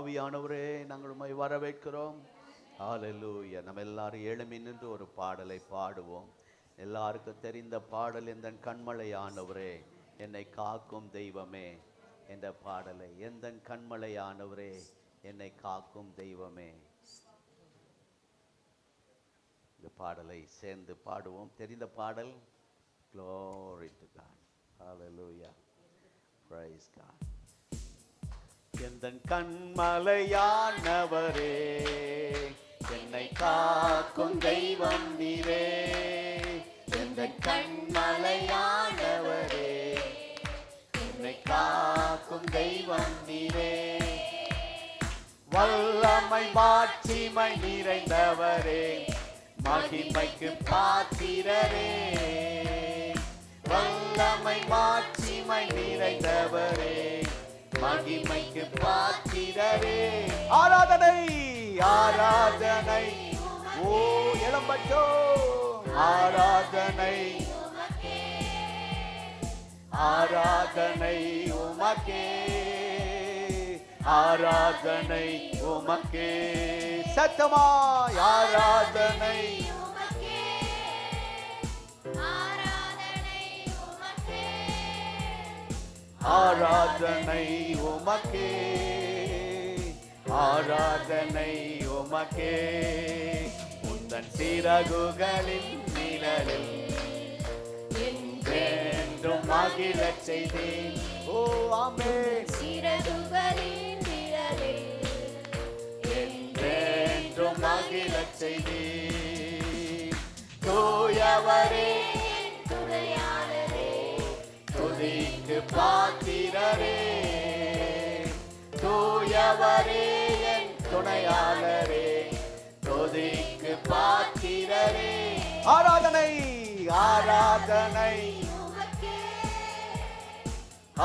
ஆவியானவரே நாங்கள் உம்மை வரவேற்கிறோம். ஹalleluya. நம்ம எல்லாரும் எழும்பி நின்று ஒரு பாடலை பாடுவோம். எல்லாருக்கும் தெரிந்த பாடல், எந்த கண்மலையானவரே என்னை காக்கும் தெய்வமே என்ற பாடலை, எந்த கண்மலையானவரே என்னை காக்கும் தெய்வமே, இந்த பாடலை சேர்ந்து பாடுவோம். தெரிந்த பாடல். Glory to God. Hallelujah. Praise God. எந்தன் கண்மலையானவரே என்னை காக்கும் தெய்வம் நீரே, எந்தன் கண்மலையானவரே என்னை காக்கும் தெய்வம் நீரே, வல்லமை மாட்சிமை நிறைந்தவரே மகிமைக்கு பாத்திரரே, வல்லமை மாட்சிமை நிறைந்தவரே மகிமைக்கு பாத்திரரே. ஆராதனை ஆராதனை ஓ இளம்பட்டோ, ஆராதனை ஆராதனை உமக்கே, ஆராதனை உமக்கே, சத்தமாய் ஆராதனை ஆராதனை உமக்கே, ஆராதனை உமக்கே, உந்தன் சிறகுகளின் நிழலில் என்றென்றும் மகிழச் செய்தேன். ஓ ஆமென். சிறகுகளின் நிழலில் என்றென்றும் மகிழச் செய்தேன். தூயவரே துதிக்கு பாத்திரரே, தூயவரே என் துணையாளரே துதிக்கு பாத்திரரே. ஆராதனை ஆராதனை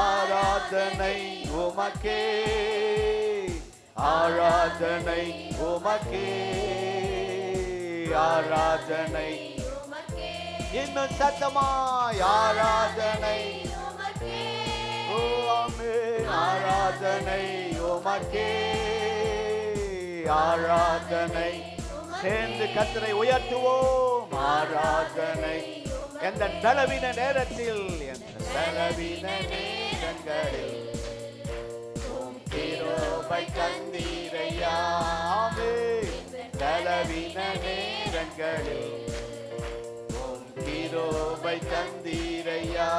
ஆராதனை உமக்கே, ஆராதனை உமக்கே, ஆராதனை இன்னும் சத்தமாய் ஆராதனை ஓ ஆமென். ஆராதனை உமக்கே, ஆராதனை. சேர்ந்து கர்த்தரை உயர்த்துவோம். ஆராதனை எந்த பலவீன நேரத்தில், எந்த பலவீன நேரங்களில் உம் கிருபை தந்தீரையா. ஆமென். பலவீன நேரங்களில் கிருபை தந்தீரையா.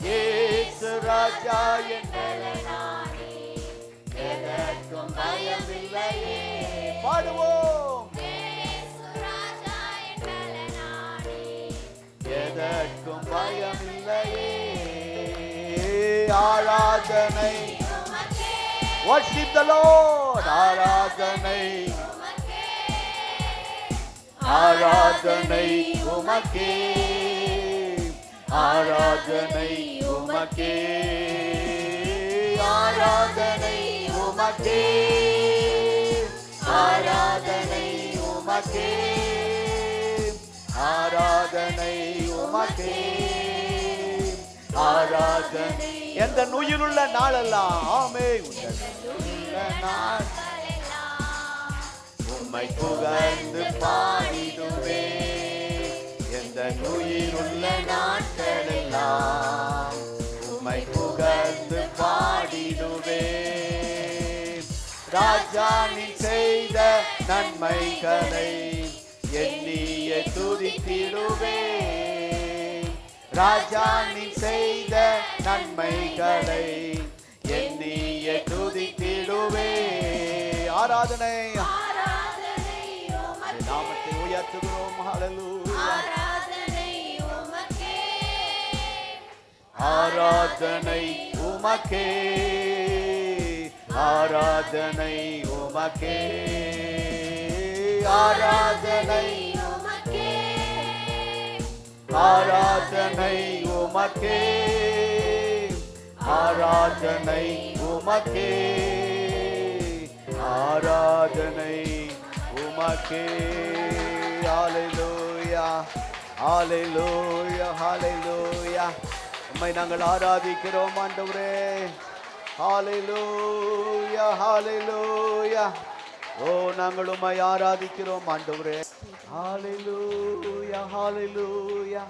இயேசு ராஜா என் பலனானே, எதற்கும் பயமில்லையே. பாடுவோம். இயேசு ராஜா என் பலனானே, எதற்கும் பயமில்லையே. ஆராதனை worship the Lord. ஆராதனை ஆராதனை உமக்கே, ஆராதனை உமக்கே, ஆராதனை உமக்கே, ஆராதனை உமக்கே, ஆராதனை உமக்கே, ஆராதனை. எந்த உயிருள்ள நாளெல்லாம் ஆமென், உள்ள நாள் உம்மை புகழ்ந்து பாடிடுவே. எந்த உயிருள்ள நாட்களெல்லாம் உம்மை புகழ்ந்து பாடிடுவே. ராஜா நீ செய்த நன்மைகளை எண்ணியே துதித்திடுவே. ராஜா நீ செய்த நன்மைகளை எண்ணியே துதித்திடுவே. ஆராதனை நாமத்தை உயர்த்துகிறோம். ஹல்லேலூயா. ஆராதனை உமக்கே, ஆராதனை உமக்கே, ஆராதனை உமக்கே, ஆராதனை உமக்கே, ஆராதனை உமக்கே, ஆராதனை உமக்கே, ஆராதனை உமக்கே. ஹல்லேலூயா, ஹல்லேலூயா, ஹல்லேலூயா. உம்மை நாங்கள் ஆராதிக்கிறோம் ஆண்டவரே. ஹalleluya ஹalleluya. ஓ நாங்கள் உம்மை ஆராதிக்கிறோம் ஆண்டவரே. ஹalleluya ஹalleluya.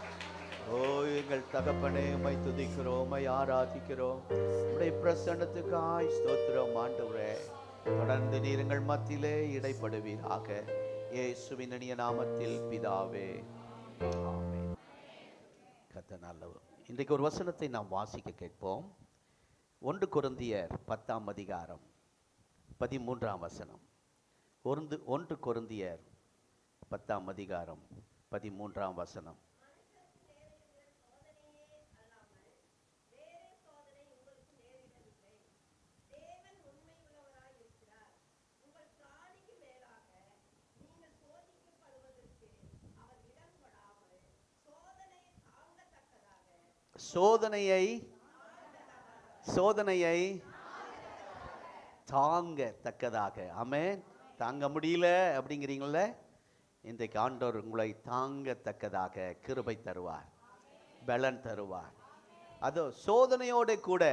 ஓ எங்கள் தகப்பனே, உம்மை துதிக்கிறோம், உம்மை ஆராதிக்கிறோம். உம்முடைய பிரசன்னத்துக்காய் ஸ்தோத்திரம் ஆண்டவரே. தொடர்ந்து நீர் எங்கள் மத்தியிலே இடைப்படுவீராக. இயேசுவின் இனிய நாமத்தில் பிதாவே, ஆமென். கர்த்தர் நல்லவர். இன்றைக்கு ஒரு வசனத்தை நாம் வாசிக்க கேட்போம். 1 கொரிந்தியர் 10ஆம் அதிகாரம் 13ஆம் வசனம். 1 கொரிந்தியர் 10ஆம் அதிகாரம் 13ஆம் வசனம். சோதனையை தாங்கத்தக்கதாக. ஆமென். தாங்க முடியல அப்படிங்கிறீங்கள, இன்றைக்கு ஆண்டவர் உங்களை தாங்கத்தக்கதாக கிருபை தருவார், பலன் தருவார். அதோ சோதனையோட கூட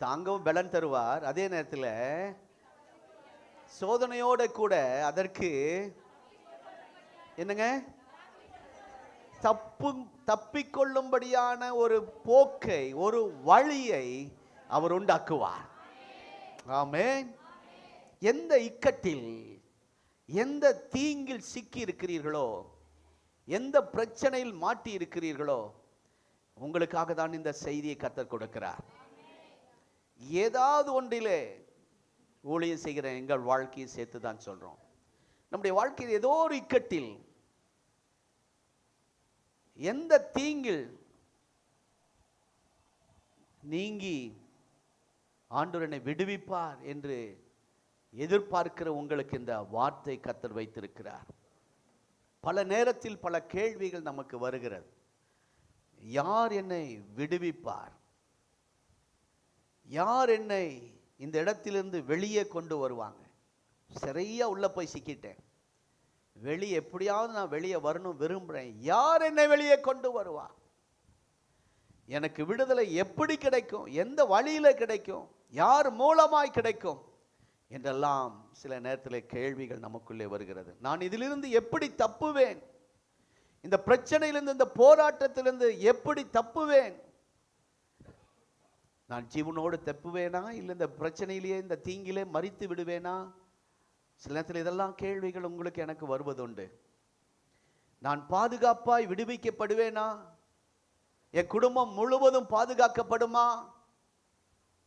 தாங்கவும் பலன் தருவார். அதே நேரத்தில் சோதனையோட கூட அதற்கு என்னங்க, தப்பிக்கொள்ளும்படியான ஒரு போக்கை, ஒரு வழியை அவர் உண்டாக்குவார். ஆமென். எந்த இக்கட்டில், எந்த தீங்கில் சிக்கி இருக்கிறீர்களோ, எந்த பிரச்சனையில் மாட்டி இருக்கிறீர்களோ, உங்களுக்காக தான் இந்த செய்தியை கர்த்தர் கொடுக்கிறார். ஏதாவது ஒன்றிலே ஊழியம் செய்கிற எங்கள் வாழ்க்கையை சேர்த்து தான் சொல்றோம். நம்முடைய வாழ்க்கையில் ஏதோ ஒரு இக்கட்டில், எந்த தீங்கில் நீங்கி ஆண்டவர் என்னை விடுவிப்பார் என்று எதிர்பார்க்கிற உங்களுக்கு இந்த வார்த்தை கர்த்தர் வைத்திருக்கிறார். பல நேரத்தில் பல கேள்விகள் நமக்கு வருகிறது. யார் என்னை விடுவிப்பார்? யார் என்னை இந்த இடத்திலிருந்து வெளியே கொண்டு வருவாங்க? சரியா உள்ள போய் சிக்கிட்டேன், வெளியே எப்படியாவது நான் வெளியே வரணும் விரும்புகிறேன். யார் என்னை வெளியே கொண்டு வருவா? எனக்கு விடுதலை எப்படி கிடைக்கும்? எந்த வழியில் கிடைக்கும்? யார் மூலமாய் கிடைக்கும் என்றெல்லாம் சில நேரத்தில் கேள்விகள் நமக்குள்ளே வருகிறது. நான் இதிலிருந்து எப்படி தப்புவேன்? இந்த பிரச்சனையிலிருந்து, இந்த போராட்டத்திலிருந்து எப்படி தப்புவேன்? நான் ஜீவனோடு தப்புவேனா, இல்லை இந்த பிரச்சனையிலேயே, இந்த தீங்கிலே மரித்து விடுவேனா? சில நேரத்தில் இதெல்லாம் கேள்விகள் உங்களுக்கு எனக்கு வருவதுண்டு. நான் பாதுகாப்பாய் விடுவிக்கப்படுவேனா? என் குடும்பம் முழுவதும் பாதுகாக்கப்படுமா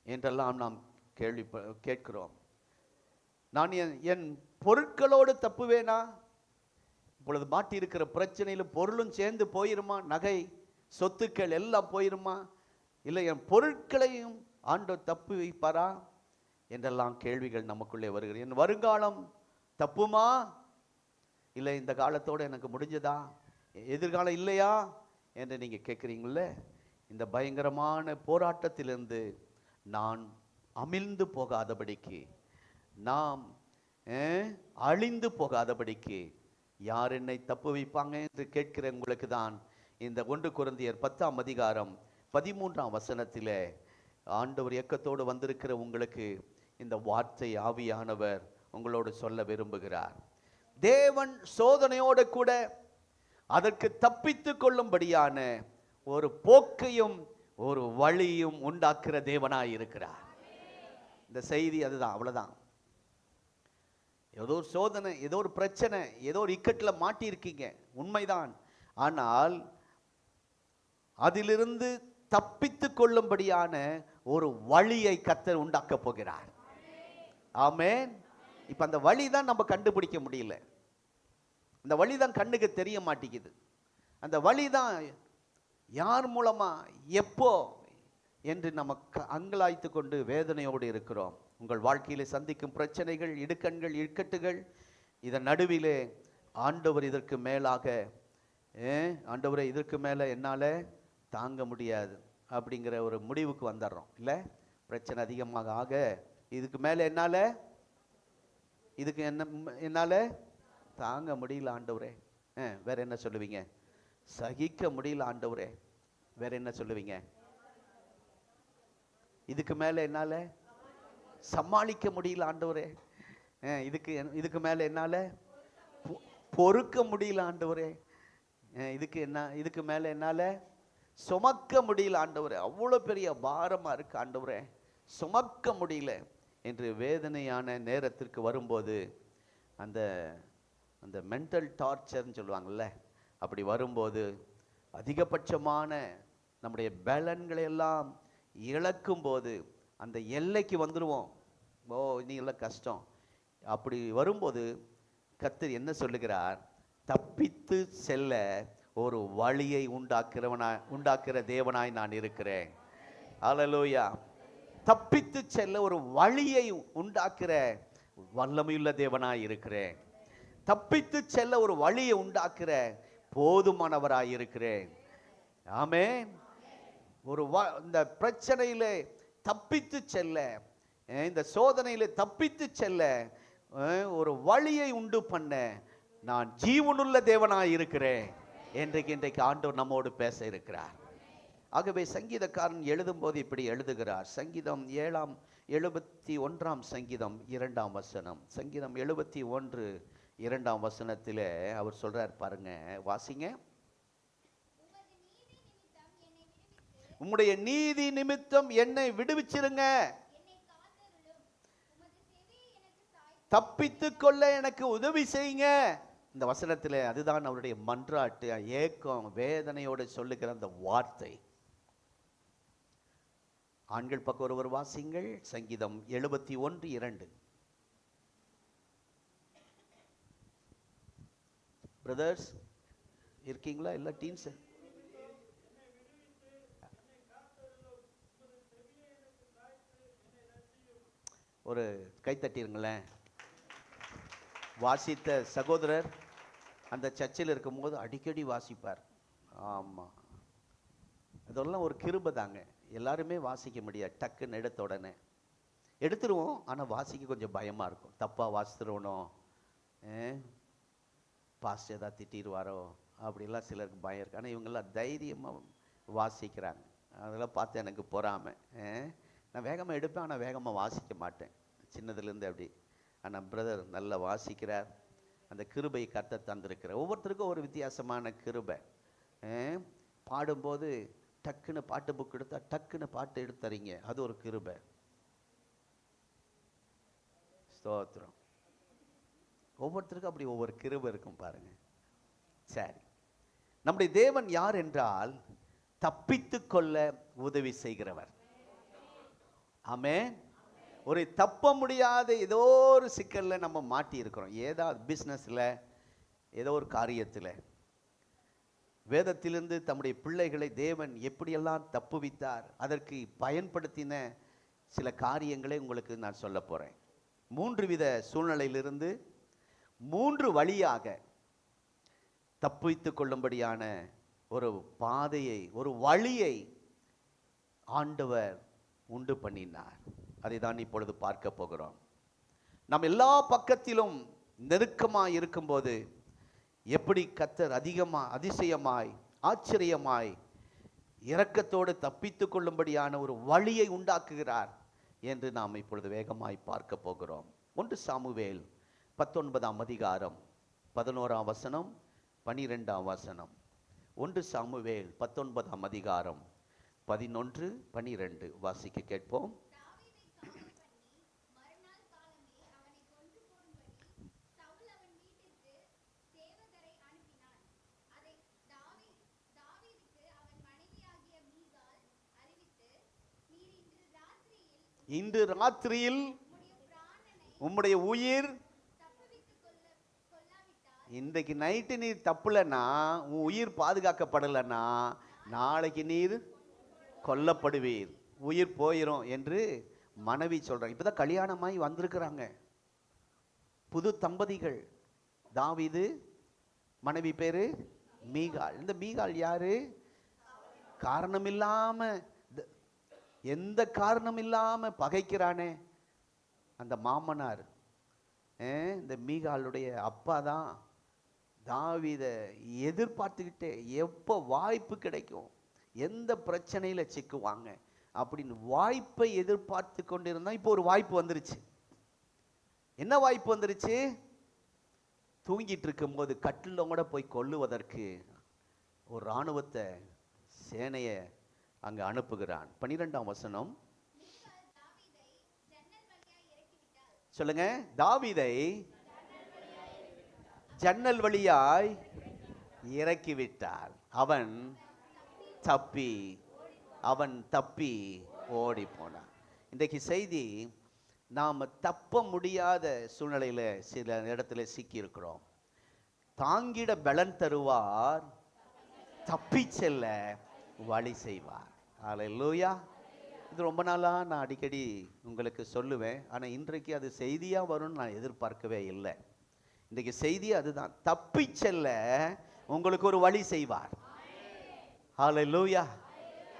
என்றெல்லாம் நாம் கேட்கிறோம். நான் என் பொருட்களோடு தப்புவேனா? இப்பொழுது மாட்டியிருக்கிற பிரச்சனையில் பொருளும் சேர்ந்து போயிருமா? நகை சொத்துக்கள் எல்லாம் போயிருமா? இல்லை என் பொருட்களையும் ஆண்டவர் தப்பு வைப்பாரா என்றெல்லாம் கேள்விகள் நமக்குள்ளே வருகிறது. என் வருங்காலம் தப்புமா? இல்லை இந்த காலத்தோடு எனக்கு முடிஞ்சதா, எதிர்காலம் இல்லையா என்று நீங்கள் கேட்குறீங்கள. இந்த பயங்கரமான போராட்டத்திலிருந்து நான் அமிழ்ந்து போகாதபடிக்கு, நாம் அழிந்து போகாதபடிக்கு யார் என்னை தப்பு வைப்பாங்க என்று கேட்கிற உங்களுக்கு தான் இந்த 1 கொரிந்தியர் 10ஆம் அதிகாரம் 13ஆம் வசனத்திலே ஆண்டவர் இயக்கத்தோடு வந்திருக்கிற உங்களுக்கு இந்த வார்த்தை ஆவியானவர் உங்களோடு சொல்ல விரும்புகிறார். தேவன் சோதனையோடு கூட அதற்கு தப்பித்து கொள்ளும்படியான ஒரு போக்கையும் ஒரு வழியும் உண்டாக்குற தேவனாய் இருக்கிறார். இந்த செய்தி அதுதான், அவ்வளவுதான். ஏதோ ஒரு சோதனை, ஏதோ ஒரு பிரச்சனை, ஏதோ ஒரு இக்கட்டில் மாட்டி இருக்கீங்க, உண்மைதான். ஆனால் அதிலிருந்து தப்பித்து கொள்ளும்படியான ஒரு வழியை கர்த்தர் உண்டாக்க போகிறார். ஆமென். இப்ப அந்த வழி தான் நம்ம கண்டுபிடிக்க முடியல. அந்த வழி தான் கண்ணுக்கு தெரிய மாட்டேங்குது. அந்த வழி தான் யார் மூலமா, எப்போ என்று நமக்கு அங்கலாய்த்து கொண்டு வேதனையோடு இருக்கிறோம். உங்கள் வாழ்க்கையிலே சந்திக்கும் பிரச்சனைகள், இடுக்கண்கள், இக்கட்டுகள், இதன் நடுவிலே ஆண்டவர் இதற்கு மேலாக, ஆண்டவரை இதற்கு மேலே என்னால் தாங்க முடியாது அப்படிங்கிற ஒரு முடிவுக்கு வந்துடுறோம். இல்லை, பிரச்சனை அதிகமாக ஆக இதுக்கு மேலே என்னால் தாங்க முடியல ஆண்டவரே. வேற என்ன சொல்லுவீங்க? சகிக்க முடியல ஆண்டவரே. வேற என்ன சொல்லுவீங்க? இதுக்கு மேலே என்னால் சமாளிக்க முடியல ஆண்டவரே. இதுக்கு மேலே என்னால் பொறுக்க முடியல ஆண்டவரே. இதுக்கு மேலே என்னால் சுமக்க முடியல ஆண்டவரே. அவ்வளோ பெரிய பாரமாக இருக்கு ஆண்டவரே, சுமக்க முடியல என்று வேதனையான நேரத்திற்கு வரும்போது, அந்த அந்த மென்டல் டார்ச்சர்னு சொல்லுவாங்கள்ல, அப்படி வரும்போது அதிகபட்சமான நம்முடைய பலன்களை எல்லாம் இழக்கும் போது அந்த எல்லைக்கு வந்துடுவோம். ஓ இன்னைக்கு கஷ்டம். அப்படி வரும்போது கர்த்தர் என்ன சொல்லுகிறார்? தப்பித்து செல்ல ஒரு வழியை உண்டாக்குற தேவனாய் நான் இருக்கிறேன். ஹல்லேலூயா. தப்பித்து செல்ல ஒரு வழியை உண்டாக்குற வல்லமையுள்ள தேவனாய் இருக்கிறேன். தப்பித்து செல்ல ஒரு வழியை உண்டாக்குற போதுமானவராய் இருக்கிறேன். ஆமென். இந்த பிரச்சனையில தப்பித்து செல்ல, இந்த சோதனையில தப்பித்து செல்ல ஒரு வழியை உண்டு பண்ண நான் ஜீவனுள்ள தேவனாய் இருக்கிறேன். இன்றைக்கு ஆண்டவர் நம்மோடு பேச இருக்கிறார். ஆகவே சங்கீதக்காரன் எழுதும் போது இப்படி எழுதுகிறார். சங்கீதம் 71 சங்கீதம் 2 வசனம். சங்கீதம் 71 2 வசனத்திலே அவர் சொல்றார் பாருங்க, வாசிங்க. உம்முடைய நீதி நிமித்தம் என்னை விடுவிச்சிருங்க, தப்பித்து கொள்ள எனக்கு உதவி செய்யுங்க. இந்த வசனத்தில் அதுதான் அவருடைய மன்றாட்டு, ஏக்கம், வேதனையோடு சொல்லுகிற அந்த வார்த்தை. ஆண்கள் பக்கம் ஒருவர் வாசிங்கள். சங்கீதம் 71:2. பிரதர்ஸ் இருக்கீங்களா? இல்ல டீன்ஸ் ஒரு கைத்தட்டிருங்களேன். வாசித்த சகோதரர் அந்த சர்ச்சில் இருக்கும்போது அடிக்கடி வாசிப்பார். ஆமாம், அதெல்லாம் ஒரு கிருபை தாங்க. எல்லாருமே வாசிக்க முடியாது. டக்குன்னு எடுத்த உடனே எடுத்துருவோம், ஆனால் வாசிக்க கொஞ்சம் பயமாக இருக்கும். தப்பாக வாசித்துருவனோ, பாஸ்ட் ஏதாவது திட்டிடுவாரோ அப்படிலாம் சிலருக்கு பயம் இருக்குது. ஆனால் இவங்கெல்லாம் தைரியமாக வாசிக்கிறாங்க. அதெல்லாம் பார்த்து எனக்கு பொறாமை. நான் வேகமாக எடுப்பேன், ஆனால் வேகமாக வாசிக்க மாட்டேன் சின்னதுலேருந்து அப்படி. ஆனால் பிரதர் நல்லா வாசிக்கிறார். அந்த கிருபை கர்த்தர் தந்திருக்கிறார். ஒவ்வொருத்தருக்கும் ஒரு வித்தியாசமான கிருபை. பாடும்போது டக்குன்னு பாட்டு புக் எடுத்தா டக்குன்னு பாட்டு எடுத்துறீங்க, அது ஒரு கிருபை. ஸ்தோத்திரம். ஒவ்வொருத்தருக்கும் அப்படி ஒவ்வொரு கிருபை இருக்கும் பாருங்க. சரி, நம்முடைய தேவன் யார் என்றால் தப்பித்து கொள்ள உதவி செய்கிறவர். ஆமென். ஒரு தப்ப முடியாத ஏதோ ஒரு சிக்கல்ல நம்ம மாட்டி இருக்கிறோம். ஏதாவது பிஸ்னஸ்ல, ஏதோ ஒரு காரியத்தில். வேதத்திலிருந்து தம்முடைய பிள்ளைகளை தேவன் எப்படியெல்லாம் தப்புவித்தார், அதற்கு பயன்படுத்தின சில காரியங்களை உங்களுக்கு நான் சொல்ல போறேன். 3 வித சூழ்நிலையிலிருந்து 3 வழியாக தப்பித்து கொள்ளும்படியான ஒரு பாதையை, ஒரு வழியை ஆண்டவர் உண்டு பண்ணினார். அதை தான் இப்பொழுது பார்க்க போகிறோம். நாம் எல்லா பக்கத்திலும் நெருக்கமாய் இருக்கும்போது எப்படி கர்த்தர் அதிசயமாய், ஆச்சரியமாய், இரக்கத்தோடு தப்பித்து கொள்ளும்படியான ஒரு வழியை உண்டாக்குகிறார் என்று நாம் இப்பொழுது வேகமாய் பார்க்க போகிறோம். 1 சாமுவேல் 19 அதிகாரம் 11 வசனம் 12 வசனம். 1 சாமுவேல் 19 அதிகாரம் 11, 12 வாசிக்க கேட்போம். இன்று ராத்திரியில் உம்முடைய உயிர், இன்றைக்கு நைட்டு நீர் தப்புலன்னா, உன் உயிர் பாதுகாக்கப்படலைன்னா நாளைக்கு நீர் கொல்லப்படுவீர், உயிர் போயிடும் என்று மனைவி சொல்றாங்க. இப்பதான் கல்யாணமாய் வந்திருக்கிறாங்க புது தம்பதிகள். தாவீது, மனைவி பேரு மீகாள். இந்த மீகாள் யாரு? காரணம் இல்லாம, எந்த காரணம் இல்லாம பகைக்கிறானே அந்த மாமனார். இந்த மீகாளுடைய அப்பா தான் தாவீதை எதிர்பார்த்துக்கிட்டே எப்போ வாய்ப்பு கிடைக்கும், எந்த பிரச்சனையில் சிக்குவாங்க, அப்படின்னு வாய்ப்பை எதிர்பார்த்து கொண்டிருந்தா இப்போ ஒரு வாய்ப்பு வந்துருச்சு. என்ன வாய்ப்பு வந்துருச்சு? தூங்கிட்டு இருக்கும்போது கட்டில கூட போய் கொல்லுவதற்கு ஒரு இராணுவத்தை சேனையை அங்க அனுப்புகிறான். 12ஆம் வசனம் சொல்லுங்க. தாவீதை ஜன்னல் வழியாய் இறக்கிவிட்டார். அவன் தப்பி ஓடி போனான். இன்றைக்கு செய்தி, நாம் தப்ப முடியாத சூழ்நிலையில சில இடத்துல சிக்கி இருக்கிறோம். தாங்கிட பலன் தருவார், தப்பி செல்ல வழி செய்வார். அல்லேலூயா. இது ரொம்ப நாளா நான் அடிக்கடி உங்களுக்கு சொல்லுவேன். ஆனா இன்றைக்கு அது செய்தியா வரும்னு நான் எதிர்பார்க்கவே இல்லை. இன்றைக்கு செய்தி அதுதான், தப்பி செல்ல உங்களுக்கு ஒரு வழி செய்வார். அல்லேலூயா.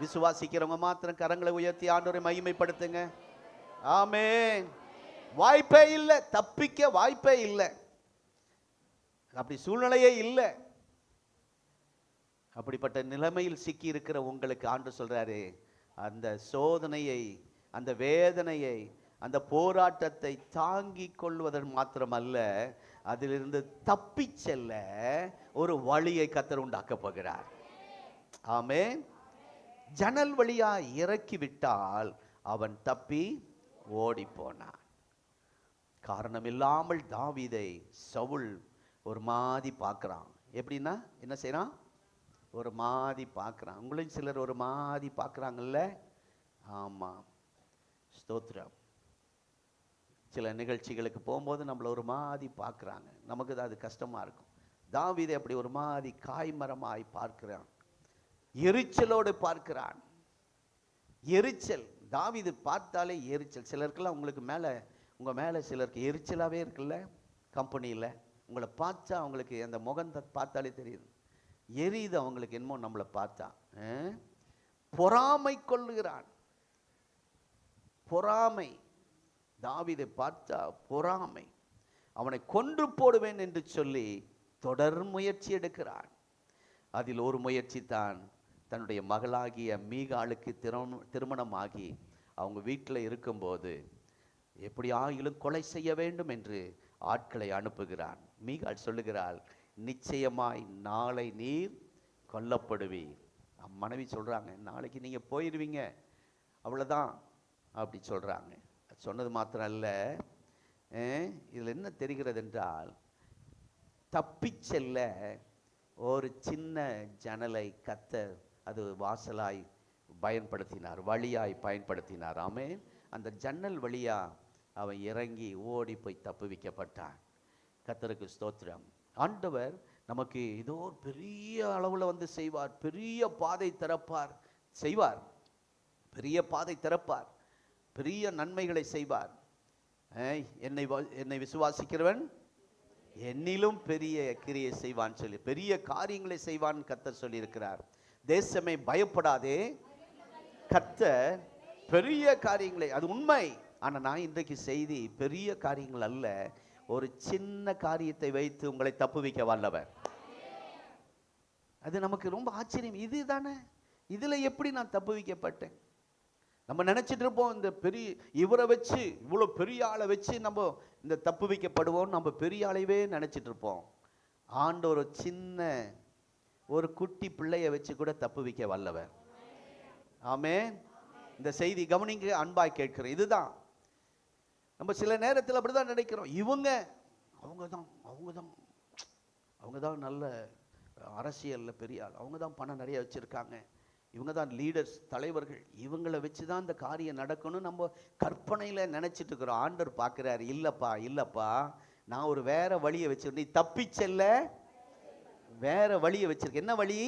விசுவாசிக்கிறவங்க மாத்திரம் கரங்களை உயர்த்தி ஆண்டவரை மகிமைப்படுத்துங்க. ஆமென். வாய்ப்பே இல்லை, தப்பிக்க வாய்ப்பே இல்லை, அப்படி சூழ்நிலையே இல்லை. அப்படிப்பட்ட நிலைமையில் சிக்கி இருக்கிற உங்களுக்கு ஆண்டவர் சொல்றாரு, அந்த சோதனையை, அந்த வேதனையை, அந்த போராட்டத்தை தாங்கிக் கொள்வதன் மாத்திரமல்ல, அதிலிருந்து தப்பி செல்ல ஒரு வழியை கர்த்தர் உண்டாக்க போகிறார். ஆமென். ஜன்னல் வழியா இறக்கி விட்டால் அவன் தப்பி ஓடி போனான். காரணம் இல்லாமல் தாவீதை சவுல் ஒரு மாதிரி பார்க்கிறான். எப்படின்னா என்ன செய்யறான்? ஒரு மாதிரி பார்க்கிறான். உங்களையும் சிலர் ஒரு மாதிரி பார்க்குறாங்கல்ல? ஆமாம், ஸ்தோத்திரம். சில நிகழ்ச்சிகளுக்கு போகும்போது நம்மளை ஒரு மாதிரி பார்க்குறாங்க, நமக்கு அது கஷ்டமாக இருக்கும். தாவீதை அப்படி ஒரு மாதிரி காய்மரமாய் பார்க்கிறான், எரிச்சலோடு பார்க்கிறான். எரிச்சல், தாவீது பார்த்தாலே எரிச்சல். சிலருக்கெல்லாம் உங்கள் மேலே சிலருக்கு எரிச்சலாகவே இருக்குல்ல. கம்பெனியில் உங்களை பார்த்தா அவங்களுக்கு அந்த முகத்தை பார்த்தாலே தெரியுது, எரியுது அவங்களுக்கு என்னமோ நம்மளை பார்த்தா. பொறாமை கொள்ளுகிறான். பொறாமை, தாவீதை பார்த்தா பொறாமை. அவனை கொன்று போடுவேன் என்று சொல்லி தொடர் முயற்சி எடுக்கிறான். அதில் ஒரு முயற்சி தான், தன்னுடைய மகளாகிய மீகாளுக்கு திருமணமாகி அவங்க வீட்டில் இருக்கும்போது எப்படியாயிலும் கொலை செய்ய வேண்டும் என்று ஆட்களை அனுப்புகிறான். மீகாள் சொல்லுகிறாள், நிச்சயமாய் நாளை நீர் கொல்லப்படுவீர். மனைவி சொல்றாங்க, நாளைக்கு நீங்க போயிடுவீங்க, அவ்வளவுதான் அப்படி சொல்றாங்க. சொன்னது மாத்திரம் அல்ல, இதில் என்ன தெரிகிறது என்றால், தப்பி செல்ல ஒரு சின்ன ஜன்னலை கர்த்தர் அது வாசலாய் பயன்படுத்தினார், வழியாய் பயன்படுத்தினார். ஆமென். அந்த ஜன்னல் வழியா அவன் இறங்கி ஓடி போய் தப்புவிக்கப்பட்டான். கர்த்தருக்கு ஸ்தோத்திரம். ஆண்டவர் நமக்கு ஏதோ பெரிய அளவில் வந்து செய்வார், பெரிய பாதை திறப்பார், செய்வார், பெரிய பாதை திறப்பார், பெரிய நன்மைகளை செய்வார். என்னை விசுவாசிக்கிறவன் என்னிலும் பெரிய கிரியை செய்வான் சொல்லி, பெரிய காரியங்களை செய்வான் கர்த்தர் சொல்லி இருக்கிறார். தேசமே பயப்படாதே, கர்த்தர் பெரிய காரியங்களை, அது உண்மை. ஆனா நான் இன்றைக்கு செய்தி பெரிய காரியங்கள் அல்ல, ஒரு சின்ன காரியத்தை வைத்து உங்களை தப்புவிக்க வல்லவர். அது நமக்கு ரொம்ப ஆச்சரியம். இதுதானே, இதுல எப்படி நான் தப்புவிக்கப்பட்டேன்? நம்ம நினைச்சிட்டு இருப்போம், இந்த பெரிய இவரை வச்சு, இவ்வளவு பெரிய ஆளை வச்சு நம்ம இந்த தப்புவிக்கப்படுவோம், நம்ம பெரிய ஆளையவே நினைச்சிட்டு இருப்போம். ஆண்டவர் ஒரு சின்ன ஒரு குட்டி பிள்ளைய வச்சு கூட தப்புவிக்க வல்லவர். ஆமென். இந்த செய்தி கவனிங்க, அன்பாய் கேட்கிறேன். இதுதான் நம்ம சில நேரத்தில் அப்படிதான் நினைக்கிறோம், அவங்க தான் நல்ல அரசியல்ல பெரிய ஆள், அவங்க தான் பணம் நிறைய வச்சிருக்காங்க, இவங்க தான் லீடர்ஸ், தலைவர்கள், இவங்களை வச்சு தான் இந்த காரியம் நடக்கணும் நம்ம கற்பனையில நினைச்சிட்டு இருக்கிறோம். ஆண்டவர் பார்க்கிறாரு, இல்லப்பா நான் ஒரு வேற வழியை வச்சிருக்கேன், நீ தப்பி செல்ல வேற வழியை வச்சிருக்க. என்ன வழி?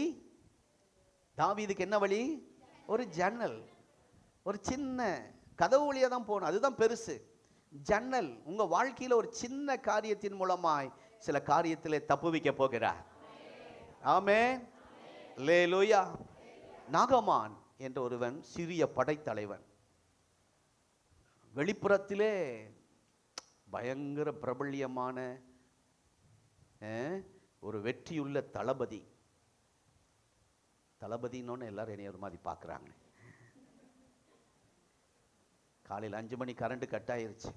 தாவீதுக்கு என்ன வழி? ஒரு ஜன்னல், ஒரு சின்ன கதவு வழியா தான் போகணும், அதுதான் பெருசு. ஜன்னல், உங்க வாழ்க்கையில ஒரு சின்ன காரியத்தின் மூலமாய் சில காரியத்திலே தப்புவிக்க போகிறார். ஆமென். அல்லேலூயா. நாகமான் என்ற ஒருவன் சிறிய படைத்தலைவன், வெளிப்புறத்திலே பயங்கர பிரபல்யமான ஒரு வெற்றியுள்ள தளபதி. தளபதின்னு எல்லாரும் என்னைய ஒரு மாதிரி பார்க்குறாங்க. காலையில் 5 மணி கரண்ட் கட் ஆயிருச்சு.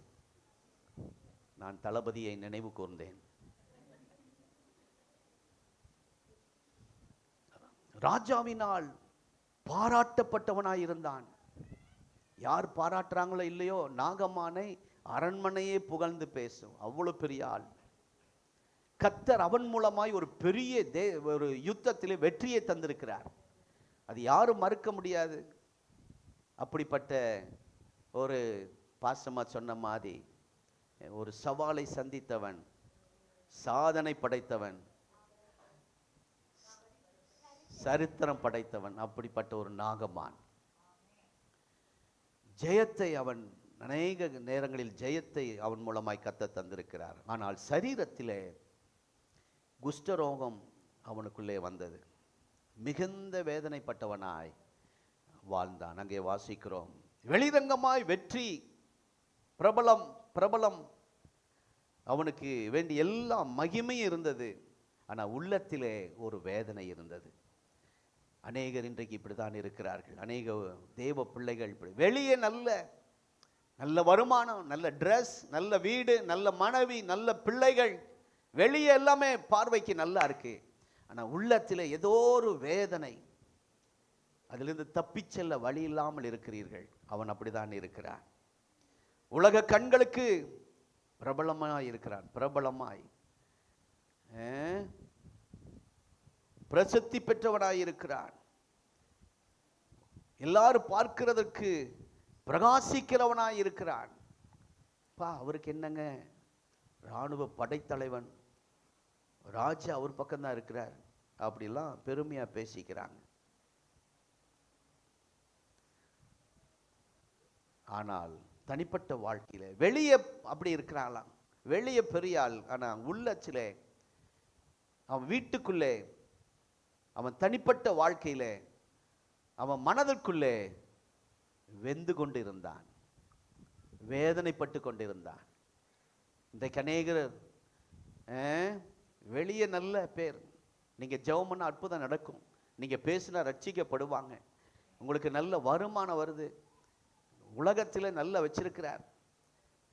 நான் தளபதியை நினைவு கூர்ந்தேன். ராஜாவினால் பாராட்டப்பட்டவனாய் இருந்தான். யார் பாராட்டுறாங்களோ இல்லையோ, நாகமானை அரண்மனையே புகழ்ந்து பேசும். அவ்வளவு பெரிய ஆள். கர்த்தர் அவன் மூலமாய் ஒரு பெரிய ஒரு யுத்தத்திலே வெற்றியை தந்திருக்கிறார். அது யாரும் மறுக்க முடியாது. அப்படிப்பட்ட ஒரு பாசமா சொன்ன மாதிரி ஒரு சவாலை சந்தித்தவன், சாதனை படைத்தவன், சரித்திரம் படைத்தவன். அப்படிப்பட்ட ஒரு நாகமான். ஜெயத்தை அவன் அநேக நேரங்களில் ஜெயத்தை அவன் மூலமாய் கர்த்தர் தந்திருக்கிறார். ஆனால் சரீரத்திலே குஷ்டரோகம் அவனுக்குள்ளே வந்தது. மிகுந்த வேதனைப்பட்டவனாய் வாழ்ந்தான். அங்கே வாசிக்கிறோம், வெளிரங்கமாய் வெற்றி, பிரபலம் பிரபலம், அவனுக்கு வேண்டிய எல்லா மகிமையும் இருந்தது. ஆனால் உள்ளத்திலே ஒரு வேதனை இருந்தது. அநேகர் இன்றைக்கு இப்படித்தான் இருக்கிறார்கள். அநேக தேவ பிள்ளைகள் இப்படி வெளியே நல்ல வருமானம், நல்ல ட்ரெஸ், நல்ல வீடு, நல்ல மனைவி, நல்ல பிள்ளைகள், வெளியே எல்லாமே பார்வைக்கு நல்லா இருக்கு. ஆனால் உள்ளத்தில் ஏதோ ஒரு வேதனை, அதிலிருந்து தப்பிச்செல்ல வழி இல்லாமல் இருக்கிறீர்கள். அவன் அப்படிதான் இருக்கிறான். உலக கண்களுக்கு பிரபலமாய் இருக்கிறான். பிரபலமாய் பிரசித்தி பெற்றவனாய் இருக்கிறான். எல்லாரும் பார்க்கிறதற்கு பிரகாசிக்கிறவனாய் இருக்கிறான். அவருக்கு என்னங்க, இராணுவ படைத்தலைவன், ராஜா அவர் பக்கம்தான் இருக்கிறார், அப்படிலாம் பெருமையா பேசிக்கிறாங்க. ஆனால் தனிப்பட்ட வாழ்க்கையில வெளியே அப்படி இருக்கிறாங்களாம், வெளியே பெரிய ஆள். ஆனா உள்ளத்திலே, அவன் வீட்டுக்குள்ளே, அவன் தனிப்பட்ட வாழ்க்கையில, அவன் மனதிற்குள்ளே வெந்து கொண்டிருந்தான், வேதனைப்பட்டு கொண்டிருந்தான். இன்றைக்கு அநேகர் வெளியே நல்ல பேர், நீங்க ஜெபம் பண்ண அற்புதம் நடக்கும், நீங்க பேசினா ரட்சிக்கப்படுவாங்க, உங்களுக்கு நல்ல வருமானம் வருது, உலகத்தில் நல்லா வச்சிருக்கிறார்,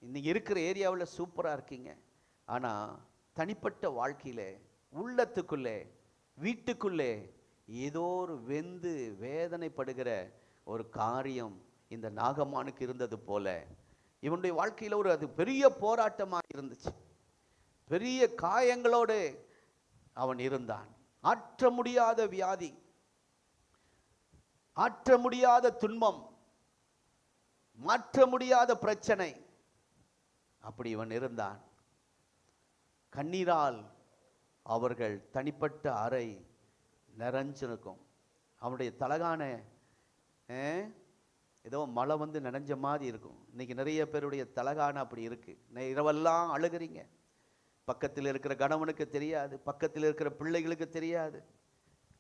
இன்னைக்கு இருக்கிற ஏரியாவில் சூப்பராக இருக்கீங்க. ஆனால் தனிப்பட்ட வாழ்க்கையில, உள்ளத்துக்குள்ளே, வீட்டுக்குள்ளே ஏதோ ஒரு வெந்து வேதனைப்படுகிற ஒரு காரியம் இந்த நாகமானுக்கு இருந்தது போல இவனுடைய வாழ்க்கையில் ஒரு அது பெரிய போராட்டமாக இருந்துச்சு. பெரிய காயங்களோடு அவன் இருந்தான். ஆற்ற முடியாத வியாதி, ஆற்ற முடியாத துன்பம், மாற்ற முடியாத பிரச்சனை, அப்படி இவன் இருந்தான். கண்ணீரால் அவர்கள் தனிப்பட்ட அறை நிறைஞ்சிருக்கும். அவனுடைய தலகான ஏதோ மழை வந்து நனைஞ்ச மாதிரி இருக்கும். இன்னைக்கு நிறைய பேருடைய தலகான அப்படி இருக்கு. இரவெல்லாம் அழுகிறீங்க. பக்கத்தில் இருக்கிற கணவனுக்கு தெரியாது, பக்கத்தில் இருக்கிற பிள்ளைகளுக்கு தெரியாது.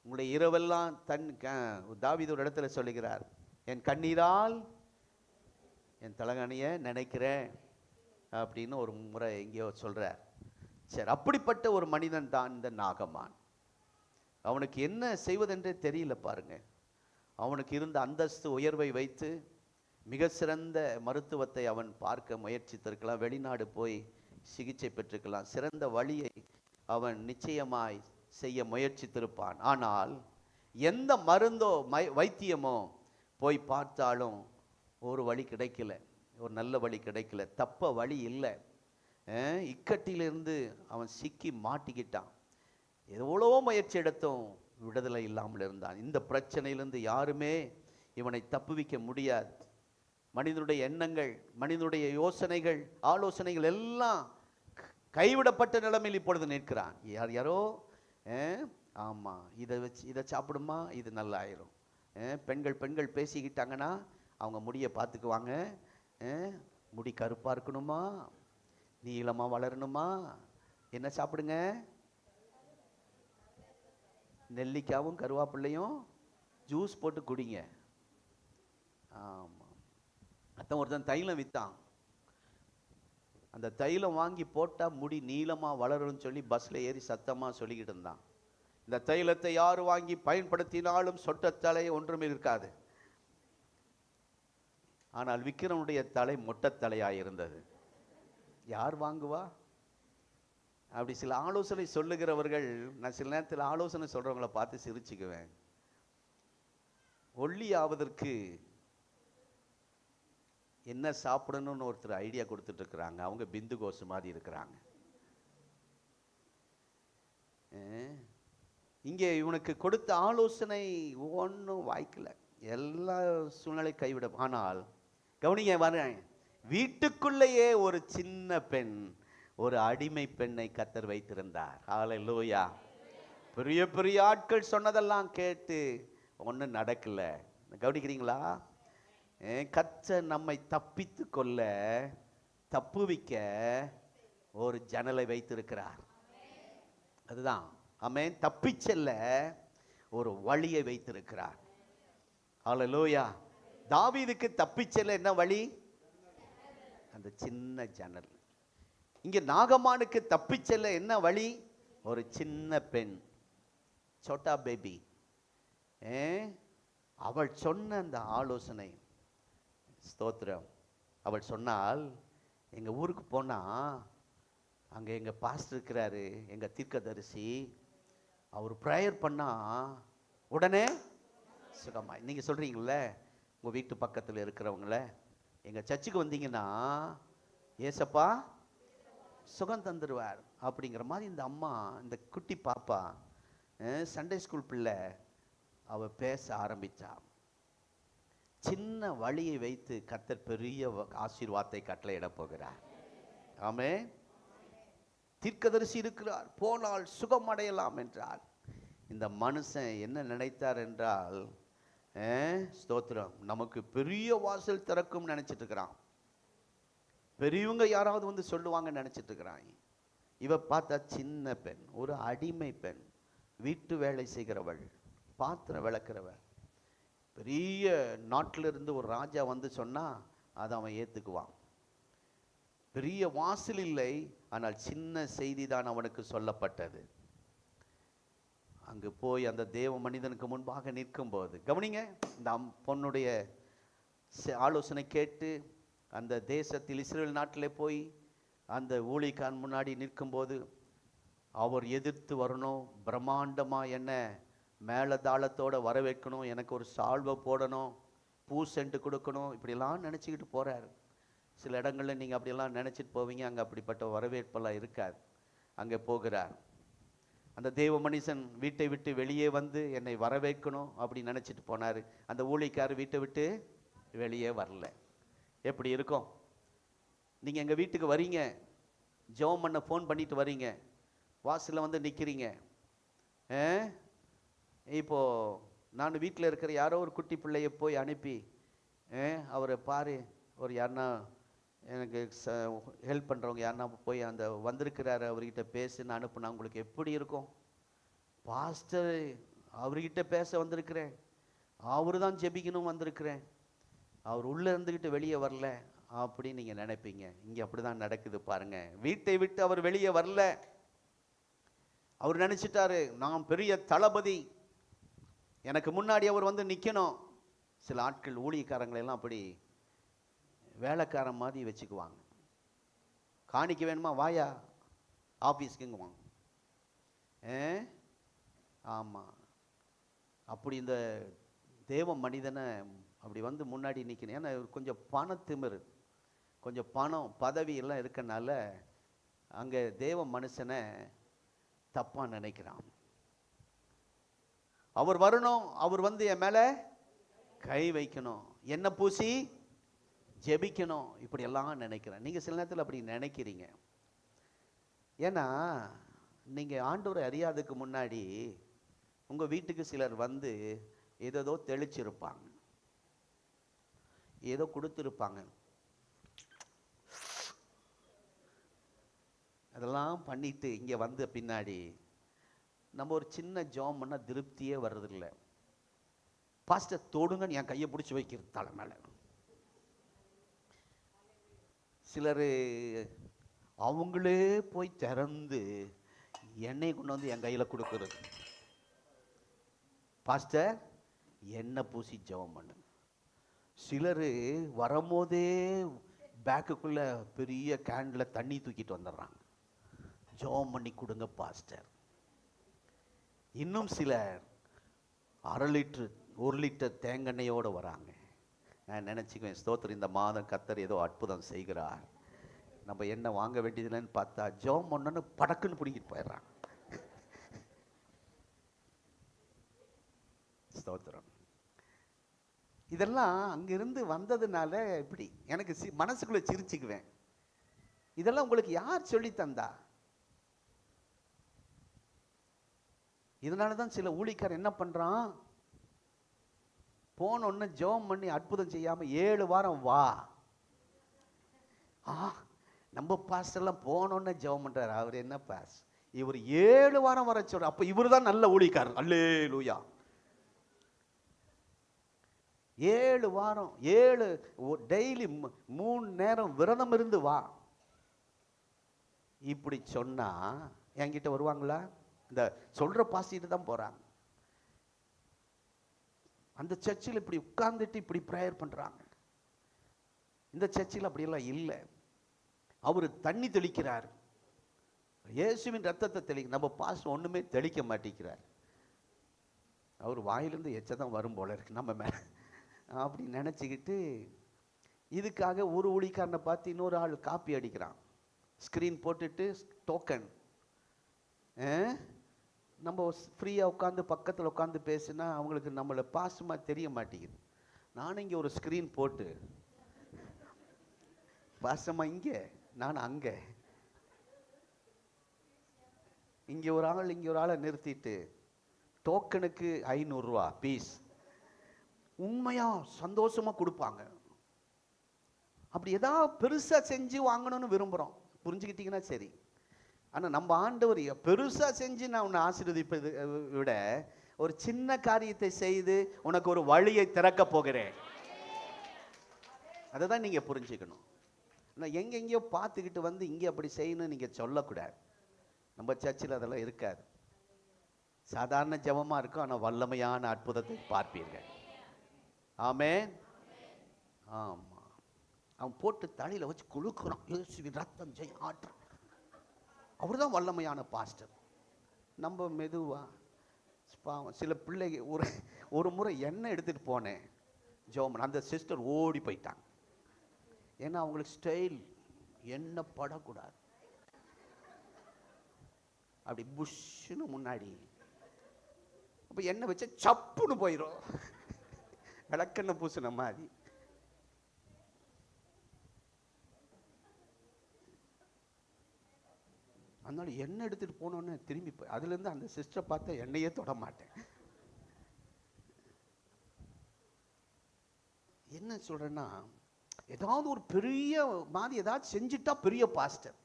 உங்களுடைய இரவெல்லாம் தாவீது ஒரு இடத்துல சொல்லுகிறார், என் கண்ணீரால் என் தலகாணியை நினைக்கிறேன் அப்படின்னு ஒரு முறை எங்கேயோ சொல்றார். சரி, அப்படிப்பட்ட ஒரு மனிதன் தான் இந்த நாகமான். அவனுக்கு என்ன செய்வதென்றே தெரியல பாருங்க. அவனுக்கு இருந்த அந்தஸ்து உயர்வை வைத்து மிக சிறந்த மருத்துவத்தை அவன் பார்க்க முயற்சித்திருக்கலாம், வெளிநாடு போய் சிகிச்சை பெற்றுக்கலாம், சிறந்த வழியை அவன் நிச்சயமாய் செய்ய முயற்சித்திருப்பான். ஆனால் எந்த மருந்தோ வைத்தியமோ போய் பார்த்தாலும் ஒரு வழி கிடைக்கல, ஒரு நல்ல வழி கிடைக்கல, தப்ப வழி இல்லை. இக்கட்டிலிருந்து அவன் சிக்கி மாட்டிக்கிட்டான். எவ்வளோ முயற்சி எடுத்தும் விடுதலை இல்லாமல் இருந்தான். இந்த பிரச்சனையிலிருந்து யாருமே இவனை தப்புவிக்க முடியாது. மனிதனுடைய எண்ணங்கள், மனிதனுடைய யோசனைகள், ஆலோசனைகள் எல்லாம் கைவிடப்பட்ட நிலைமையில் இப்பொழுது நிற்கிறான். யாரோ ஆமாம் இதை வச்சு இதை சாப்பிடுமா, இது நல்லா ஆயிரும். பெண்கள் பேசிக்கிட்டாங்கன்னா அவங்க முடியை பார்த்துக்குவாங்க. முடி கருப்பாக இருக்கணுமா, நீளமாக வளரணுமா, என்ன சாப்பிடுங்க, நெல்லிக்காவும் கருவாப்பிள்ளையும் ஜூஸ் போட்டு குடிங்க. ஆமாம், அத்தன் ஒருத்தன் தைலம் விற்றான். அந்த தைலம் வாங்கி போட்டால் முடி நீளமாக வளரும்னு சொல்லி பஸ்ஸில் ஏறி சத்தமாக சொல்லிக்கிட்டு இருந்தான். இந்த தைலத்தை யார் வாங்கி பயன்படுத்தினாலும் சொட்ட தலை ஒன்றுமே இருக்காது. ஆனால் விக்கிரனுடைய தலை மொட்டைத்தலையாக இருந்தது. யார் வாங்குவா? அப்படி சில ஆலோசனை சொல்லுகிறவர்கள், நான் சில நேரத்தில் ஆலோசனை சொல்றவங்களை பார்த்து சிரிச்சுக்குவேன். ஒல்லி ஆவதற்கு என்ன சாப்பிடணும்னு ஒருத்தர் ஐடியா கொடுத்துட்டு இருக்கிறாங்க. அவங்க பிந்து கோசு மாதிரி இருக்கிறாங்க. இங்கே இவனுக்கு கொடுத்த ஆலோசனை ஒன்றும் வாய்க்கல, எல்லா சூழ்நிலை கைவிடும். ஆனால் கவனிங்க, வரேன், வீட்டுக்குள்ளேயே ஒரு சின்ன பெண், ஒரு அடிமை பெண்ணை கர்த்தர் வைத்திருந்தார். ஹல்லேலூயா. பெரிய பெரிய ஆட்கள் சொன்னதெல்லாம் கேட்டு ஒன்றும் நடக்கல. கவனிக்கிறீங்களா? கர்த்தர் நம்மை தப்பித்து கொள்ள, தப்புவிக்க ஒரு ஜன்னலை வைத்திருக்கிறார். அதுதான் ஆமென். தப்பிச் செல்ல ஒரு வழியை வைத்திருக்கிறார். ஹல்லேலூயா. தாவீதுக்கு தப்பிச் செல்ல என்ன வழி? அந்த சின்ன ஜன்னல். இங்கே நாகமானுக்கு தப்பிச் செல்ல என்ன வழி? ஒரு சின்ன பெண், சோட்டா பேபி. அவள் சொன்ன அந்த ஆலோசனை, ஸ்தோத்திரம். அவள் சொன்னால், எங்க ஊருக்கு போனா அங்க எங்க பாஸ்டர் இருக்கிறாரு, எங்க தீர்க்கதரிசி, அவர் ப்ரேயர் பண்ணா உடனே சுகமாய். நீங்க சொல்றீங்கல்ல, உங்க வீட்டு பக்கத்தில் இருக்கிறவங்கள, எங்க சர்ச்சுக்கு வந்தீங்கன்னா ஏசப்பா சுகம் தந்துடுவார் அப்படிங்கிற மாதிரி இந்த அம்மா, இந்த குட்டி பாப்பா, சண்டே ஸ்கூல் பிள்ளை, அவ பேச ஆரம்பிச்சா. சின்ன வழியை வைத்து கர்த்தர் பெரிய ஆசீர்வாதத்தை கட்டளையிட போகிறார். ஆமென். தீர்க்கதரிசி இருக்கிறார், போனால் சுகம் அடையலாம் என்றார். இந்த மனுஷன் என்ன நினைத்தார் என்றால், ஸ்தோத்திரம், நமக்கு பெரிய வாசல் திறக்கும் நினைச்சிட்டு இருக்கிறான். பெரியவங்க யாராவது வந்து சொல்லுவாங்கன்னு நினைச்சிட்டு இருக்கிறான். இவ பார்த்தா சின்ன பெண், ஒரு அடிமை பெண், வீட்டு வேலை செய்கிறவள், பாத்திரம் விளக்குறவள். பெரிய நாட்டிலிருந்து ஒரு ராஜா வந்து சொன்னா அதை அவன் ஏத்துக்குவான். பெரிய வாசல் இல்லை, ஆனால் சின்ன செய்தி தான் அவனுக்கு சொல்லப்பட்டது. அங்கு போய் அந்த தேவ மனிதனுக்கு முன்பாக நிற்கும் போது, கவனிங்க, இந்த பொண்ணுடைய ஆலோசனை கேட்டு அந்த தேசத்தில் இஸ்ரேல் நாட்டிலே போய் அந்த ஊழியக்காரன் முன்னாடி நிற்கும்போது, அவர் எதிர்த்து வரணும், பிரம்மாண்டமா என்ன மேலதாளத்தோட வரவேற்கணும், எனக்கு ஒரு சால்வை போடணும், பூ சென்ட் கொடுக்கணும், இப்படிலாம் நினச்சிக்கிட்டு போறாரு. சில இடங்களில் நீங்கள் அப்படியெல்லாம் நினச்சிட்டு போவீங்க, அங்கே அப்படிப்பட்ட வரவேற்பெல்லாம் இருக்காது. அங்கே போகிறார். அந்த தேவ மனுஷன் வீட்டை விட்டு வெளியே வந்து என்னை வரவேற்கணும் அப்படி நினச்சிட்டு போனார். அந்த ஊழியக்காரர் வீட்டை விட்டு வெளியே வரல. எப்படி இருக்கும்? நீங்கள் எங்கள் வீட்டுக்கு வரீங்க, ஜெபம் பண்ண ஃபோன் பண்ணிட்டு வரீங்க, வாசலில் வந்து நிற்கிறீங்க. இப்போது நான் வீட்டில் இருக்கிற யாரோ ஒரு குட்டி பிள்ளையை போய் அனுப்பி, அவரை பாரு, ஒரு யாருன்னா எனக்கு ஹெல்ப் பண்ணுறவங்க யாருன்னா போய் அந்த வந்திருக்கிறாரு அவர்கிட்ட பேசுன்னு அனுப்புனா உங்களுக்கு எப்படி இருக்கும்? பாஸ்டர் அவர்கிட்ட பேச வந்திருக்கிறேன், அவரு தான் ஜெபிக்கணும் வந்திருக்கிறேன், அவர் உள்ளே இருந்துக்கிட்டு வெளியே வரல அப்படின்னு நீங்கள் நினைப்பீங்க. இங்கே அப்படி தான் நடக்குது பாருங்க. வீட்டை விட்டு அவர் வெளியே வரல. அவர் நினச்சிட்டாரு, நான் பெரிய தளபதி, எனக்கு முன்னாடி அவர் வந்து நிற்கணும். சில ஆட்கள் ஊழியக்காரங்களெல்லாம் அப்படி வேலைக்காரன் மாதிரி வச்சுக்குவாங்க. காணிக்க வேணுமா, வாயா ஆஃபீஸ்க்குங்குவாங்க. ஆமாம், அப்படி இந்த தேவ மனிதனை அப்படி வந்து முன்னாடி நிற்கணும். ஏன்னா கொஞ்சம் பணத்திமிரு, கொஞ்சம் பணம் பதவி எல்லாம் இருக்கனால அங்கே தேவ மனுஷனை தப்பாக நினைக்கிறான். அவர் வரணும், அவர் வந்து என் மேலே கை வைக்கணும், என்ன பூசி ஜெபிக்கணும், இப்படி எல்லாம் நினைக்கிறேன். நீங்கள் சில நேரத்தில் அப்படி நினைக்கிறீங்க. ஏன்னா நீங்கள் ஆண்டவரை அறியாததுக்கு முன்னாடி உங்கள் வீட்டுக்கு சிலர் வந்து ஏதோ தெளிச்சிருப்பாங்க, ஏதோ கொடுத்துருப்பாங்க. அதெல்லாம் பண்ணிட்டு இங்கே வந்த பின்னாடி நம்ம ஒரு சின்ன ஜாம் பண்ணால் திருப்தியே வர்றதில்லை. பாஸ்டர் தொடுங்கன்னு என் கையை பிடிச்சி வைக்கிறது தலை மேலே. சிலர் அவங்களே போய் திறந்து எண்ணெய் கொண்டு வந்து என் கையில் கொடுக்கறது. பாஸ்டர் எண்ணெய் பூசி ஜெபம் பண்ணுங்க. சிலர் வரும்போதே பேக்குக்குள்ள பெரிய கேன்ல தண்ணி தூக்கிட்டு வந்துடுறாங்க, ஜெபம் பண்ணி கொடுங்க பாஸ்டர். இன்னும் சிலர் 1/2 லிட்டர் 1 லிட்டர் தேங்காய்யோடு வராங்க. நான் நினச்சிக்குவேன், ஸ்தோத்திரம், இந்த மாதம் கர்த்தர் ஏதோ அற்புதம் செய்கிறார், நம்ம என்ன வாங்க வேண்டியதில்லைன்னு பார்த்தா ஜெபம் பண்ணணுன்னு படக்குன்னு பிடிக்கிட்டு போயிடுறாங்க. ஸ்தோத்திரம். இதெல்லாம் அங்கிருந்து வந்ததுனால இப்படி எனக்கு மனசுக்குள்ள சிரிச்சுக்குவேன். இதெல்லாம் உங்களுக்கு யார் சொல்லி தந்தா? இதனாலதான் சில ஊழியக்காரர் என்ன பண்றான், போனொன்னு ஜெபம் பண்ணி அற்புதம் செய்யாம 7 வாரம் வா. நம்ம பாஸ்டர்லாம் போனோன்னு ஜெபம் பண்றாரு, அவர் என்ன பாஸ், இவர் 7 வாரம் வர சொல்ற. அப்ப இவர் தான் நல்ல ஊழியக்காரர். அல்லேலூயா. 7 வாரம் 7 டெய்லி 3 நேரம் விரதம் இருந்து வா. இப்படி சொன்னா என்கிட்ட வருவாங்களா? இந்த சொல்ற பாசிட்டு தான் போறாங்க. அந்த சர்ச்சில் இப்படி உட்கார்ந்துட்டு இப்படி ப்ரேயர் பண்றாங்க. இந்த சர்ச்சில் அப்படியெல்லாம் இல்லை. அவரு தண்ணி தெளிக்கிறார், இயேசுவின் ரத்தத்தை தெளிக்க. நம்ம பாஸ்டர் ஒண்ணுமே தெளிக்க மாட்டேங்கிறார். அவர் வாயிலிருந்து எச்சதான் வரும் போல இருக்கு நம்ம மேல அப்படி நினைச்சுக்கிட்டு, இதுக்காக ஒரு ஊழியக்காரனை பார்த்து இன்னொரு ஆள் காப்பி அடிக்கிறான். ஸ்கிரீன் போட்டுட்டு டோக்கன், நம்ம ஃப்ரீயாக உட்காந்து பக்கத்தில் உட்காந்து பேசுனா அவங்களுக்கு நம்மளை பாசமாக தெரிய மாட்டேங்குது. நானும் இங்கே ஒரு ஸ்க்ரீன் போட்டு பாசமாக இங்கே, நான் அங்கே, இங்கே ஒரு ஆளை நிறுத்திட்டு டோக்கனுக்கு 500 ரூபா பீஸ் உண்மையா சந்தோஷமா கொடுப்பாங்க. அப்படி ஏதாவது பெருசா செஞ்சு வாங்கணும்னு விரும்புகிறோம், புரிஞ்சுக்கிட்டீங்கன்னா சரி. ஆனால் நம்ம ஆண்டவர் பெருசா செஞ்சு நான் உன்னை ஆசீர்வதிப்பதை விட ஒரு சின்ன காரியத்தை செய்து உனக்கு ஒரு வழியை திறக்க போகிறேன். அதை தான் நீங்கள் புரிஞ்சுக்கணும். ஆனால் எங்கெங்கேயோ பார்த்துக்கிட்டு வந்து இங்கே அப்படி செய்யணும்னு நீங்கள் சொல்லக்கூடாது. நம்ம சர்ச்சில் அதெல்லாம் இருக்காது. சாதாரண ஜெபமாக இருக்கும், ஆனால் வல்லமையான அற்புதத்தை பார்ப்பீர்கள். ஆமென். ஆமா, அவன் போட்டு தலையில வச்சு குலுக்குறான், இயேசுவின் ரத்தம் ஜெய ஆற்றம். அவர் தான் வல்லமையான பாஸ்டர். நம்ம மெதுவா சில பிள்ளைங்க ஒரு முறை எண்ணெய் எடுத்துட்டு போனேன் ஜெபம், அந்த சிஸ்டர் ஓடி போயிட்டாங்க. ஏன்னா அவங்களுக்கு ஸ்டைல் எண்ணெய் படக்கூடாது, அப்படி புஷ்ஷுன்னு முன்னாடி. அப்ப எண்ணெய் வச்ச சப்புன்னு போயிடும், விளக்கெண்ணெய் பூசின மாதிரி. அதனால எண்ணெய் எடுத்துட்டு போனோன்னு திரும்பி போய் அதுலேருந்து அந்த சிஸ்டரை பார்த்தா எண்ணெயே தொட மாட்டேன். என்ன சொல்றேன்னா, ஏதாவது ஒரு பெரிய மாதிரி ஏதாவது செஞ்சுட்டா பெரிய பாஸ்டர்.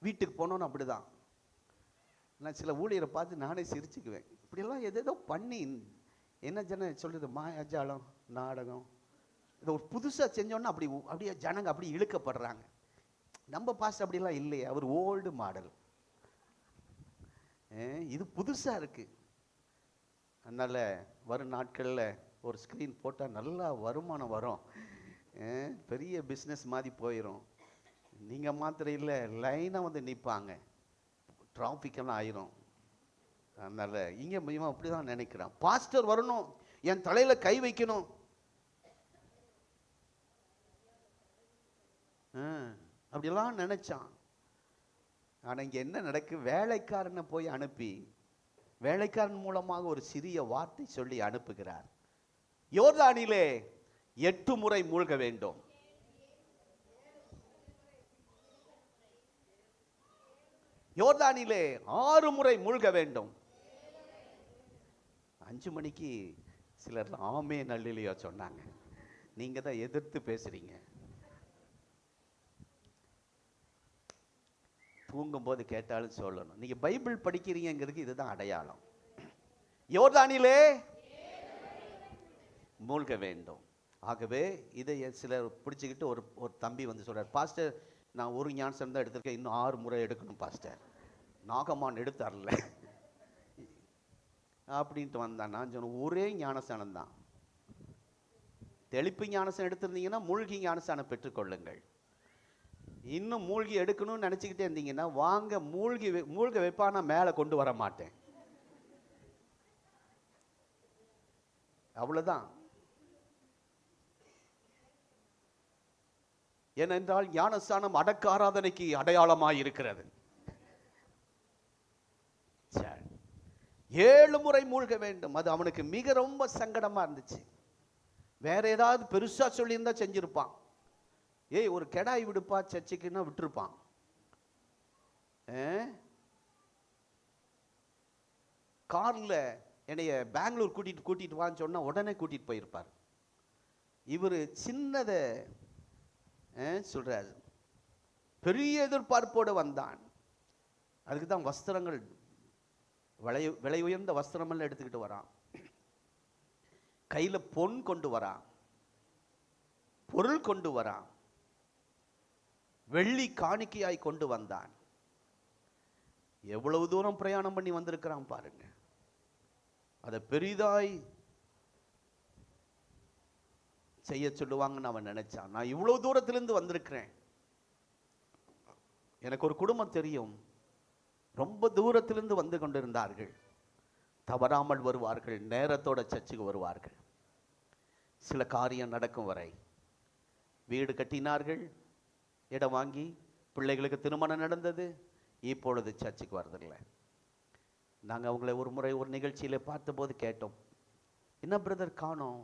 வீட்டுக்கு போனோன்னு அப்படிதான். நான் சில ஊழியரை பார்த்து நானே சிரிச்சுக்குவேன். இப்படியெல்லாம் எதோ பண்ணி என்ன ஜன சொல்றது, மாயாஜாலம் நாடகம், இதை ஒரு புதுசாக செஞ்சோன்னா அப்படியே ஜனங்க அப்படி இழுக்கப்படுறாங்க. நம்ம பாஸ்டர் அப்படிலாம் இல்லையே, அவர் ஓல்டு மாடல். இது புதுசாக இருக்கு. அதனால வரும் நாட்களில் ஒரு ஸ்க்ரீன் போட்டால் நல்லா வருமானம் வரும், பெரிய பிஸ்னஸ் மாதிரி போயிடும். நீங்கள் மாத்திரம் இல்லை, லைனாக வந்து நிற்பாங்க, டிராஃபிக்கெல்லாம் ஆயிரும். அதனால இங்கே இவன் அப்படி தான் நினைக்கிறான், பாஸ்டர் வரணும், என் தலையில கை வைக்கணும். அப்படியெல்லாம் நினைச்சான். ஆனா இங்க என்ன நடக்கு, வேலைக்காரனை போய் அனுப்பி வேலைக்காரன் மூலமாக ஒரு சிறிய வார்த்தை சொல்லி அனுப்புகிறார். யோர்தானிலே 8 முறை மூழ்க வேண்டும். யோர்தானிலே 6 முறை மூழ்க வேண்டும். 5 மணிக்கு சிலர் ஆமே நல்லிலையா சொன்னாங்க. நீங்க தான் எதிர்த்து பேசுறீங்க. தூங்கும்போது கேட்டாலும் சொல்லணும், நீங்க பைபிள் படிக்கிறீங்கிறதுக்கு இதுதான் அடையாளம். யோர்தானிலே மூழ்க வேண்டும். ஆகவே இதை சிலர் பிடிச்சிக்கிட்டு ஒரு தம்பி வந்து சொல்றார், பாஸ்டர் நான் ஒரு ஞானஸ்தானம் தான் எடுத்திருக்கேன், இன்னும் 6 முறை எடுக்கணும் பாஸ்டர். நாகமான் எடுத்தார்ல அப்படின்ட்டு வந்தான். நான் சொன்ன ஒரே ஞானஸ்தானம் தான், தெளிப்பு ஞானசம் எடுத்திருந்தீங்கன்னா மூழ்கி ஞானசானம் பெற்றுக்கொள்ளுங்கள். இன்னும் மூழ்கி எடுக்கணும்னு நினச்சிக்கிட்டே இருந்தீங்கன்னா வாங்க மூழ்க வைப்பானா மேலே கொண்டு வர மாட்டேன். அவ்வளோதான். ஏனென்றால் ஞானஸ்தானம் அடக்க ஆராதனைக்கு அடையாளமாய் இருக்கிறது. 7 முறை மூழ்க வேண்டும். அது அவனுக்கு மிக ரொம்ப சங்கடமா இருந்துச்சு. வேற ஏதாவது பெருசா சொல்லியிருந்தா செஞ்சிருப்பான். ஒரு கெடாய் விடுப்பா சர்ச்சுக்குன்னா விட்டுருப்பான். கார்ல என்னைய பெங்களூர் கூட்டிட்டு வான்னு சொன்னா உடனே கூட்டிட்டு போயிருப்பார். இவர் சின்னதை சொல்றாரு, பெரிய எதிர்பார்ப்போடு வந்தான். அதுக்கு தான் வஸ்திரங்கள் விலை உயர்ந்த வஸ்திரமெல்லாம் எடுத்துக்கிட்டு வரான். கையில பொன் கொண்டு வரான், பொருள் கொண்டு வரான், வெள்ளி காணிக்கையாய் கொண்டு வந்தான். எவ்வளவு தூரம் பிரயாணம் பண்ணி வந்திருக்கிறான் பாருங்க. அதை பெரிதாய் செய்ய சொல்லுவாங்கன்னு அவன் நினைச்சான். நான் இவ்வளவு தூரத்திலிருந்து வந்திருக்கிறேன், எனக்கு ஒரு குடும்பம் தெரியும், ரொம்ப தூரத்திலிருந்து வந்து கொண்டிருந்தார்கள், தவறாமல் வருவார்கள், நேரத்தோட சர்ச்சுக்கு வருவார்கள். சில காரியம் நடக்கும் வரை வீடு கட்டினார்கள், இடம் வாங்கி, பிள்ளைகளுக்கு திருமணம் நடந்தது, இப்பொழுது சர்ச்சுக்கு வர்றதில்லை. நாங்கள் அவங்கள ஒரு முறை ஒரு நிகழ்ச்சியில் பார்த்தபோது கேட்டோம், என்ன பிரதர் காணோம்?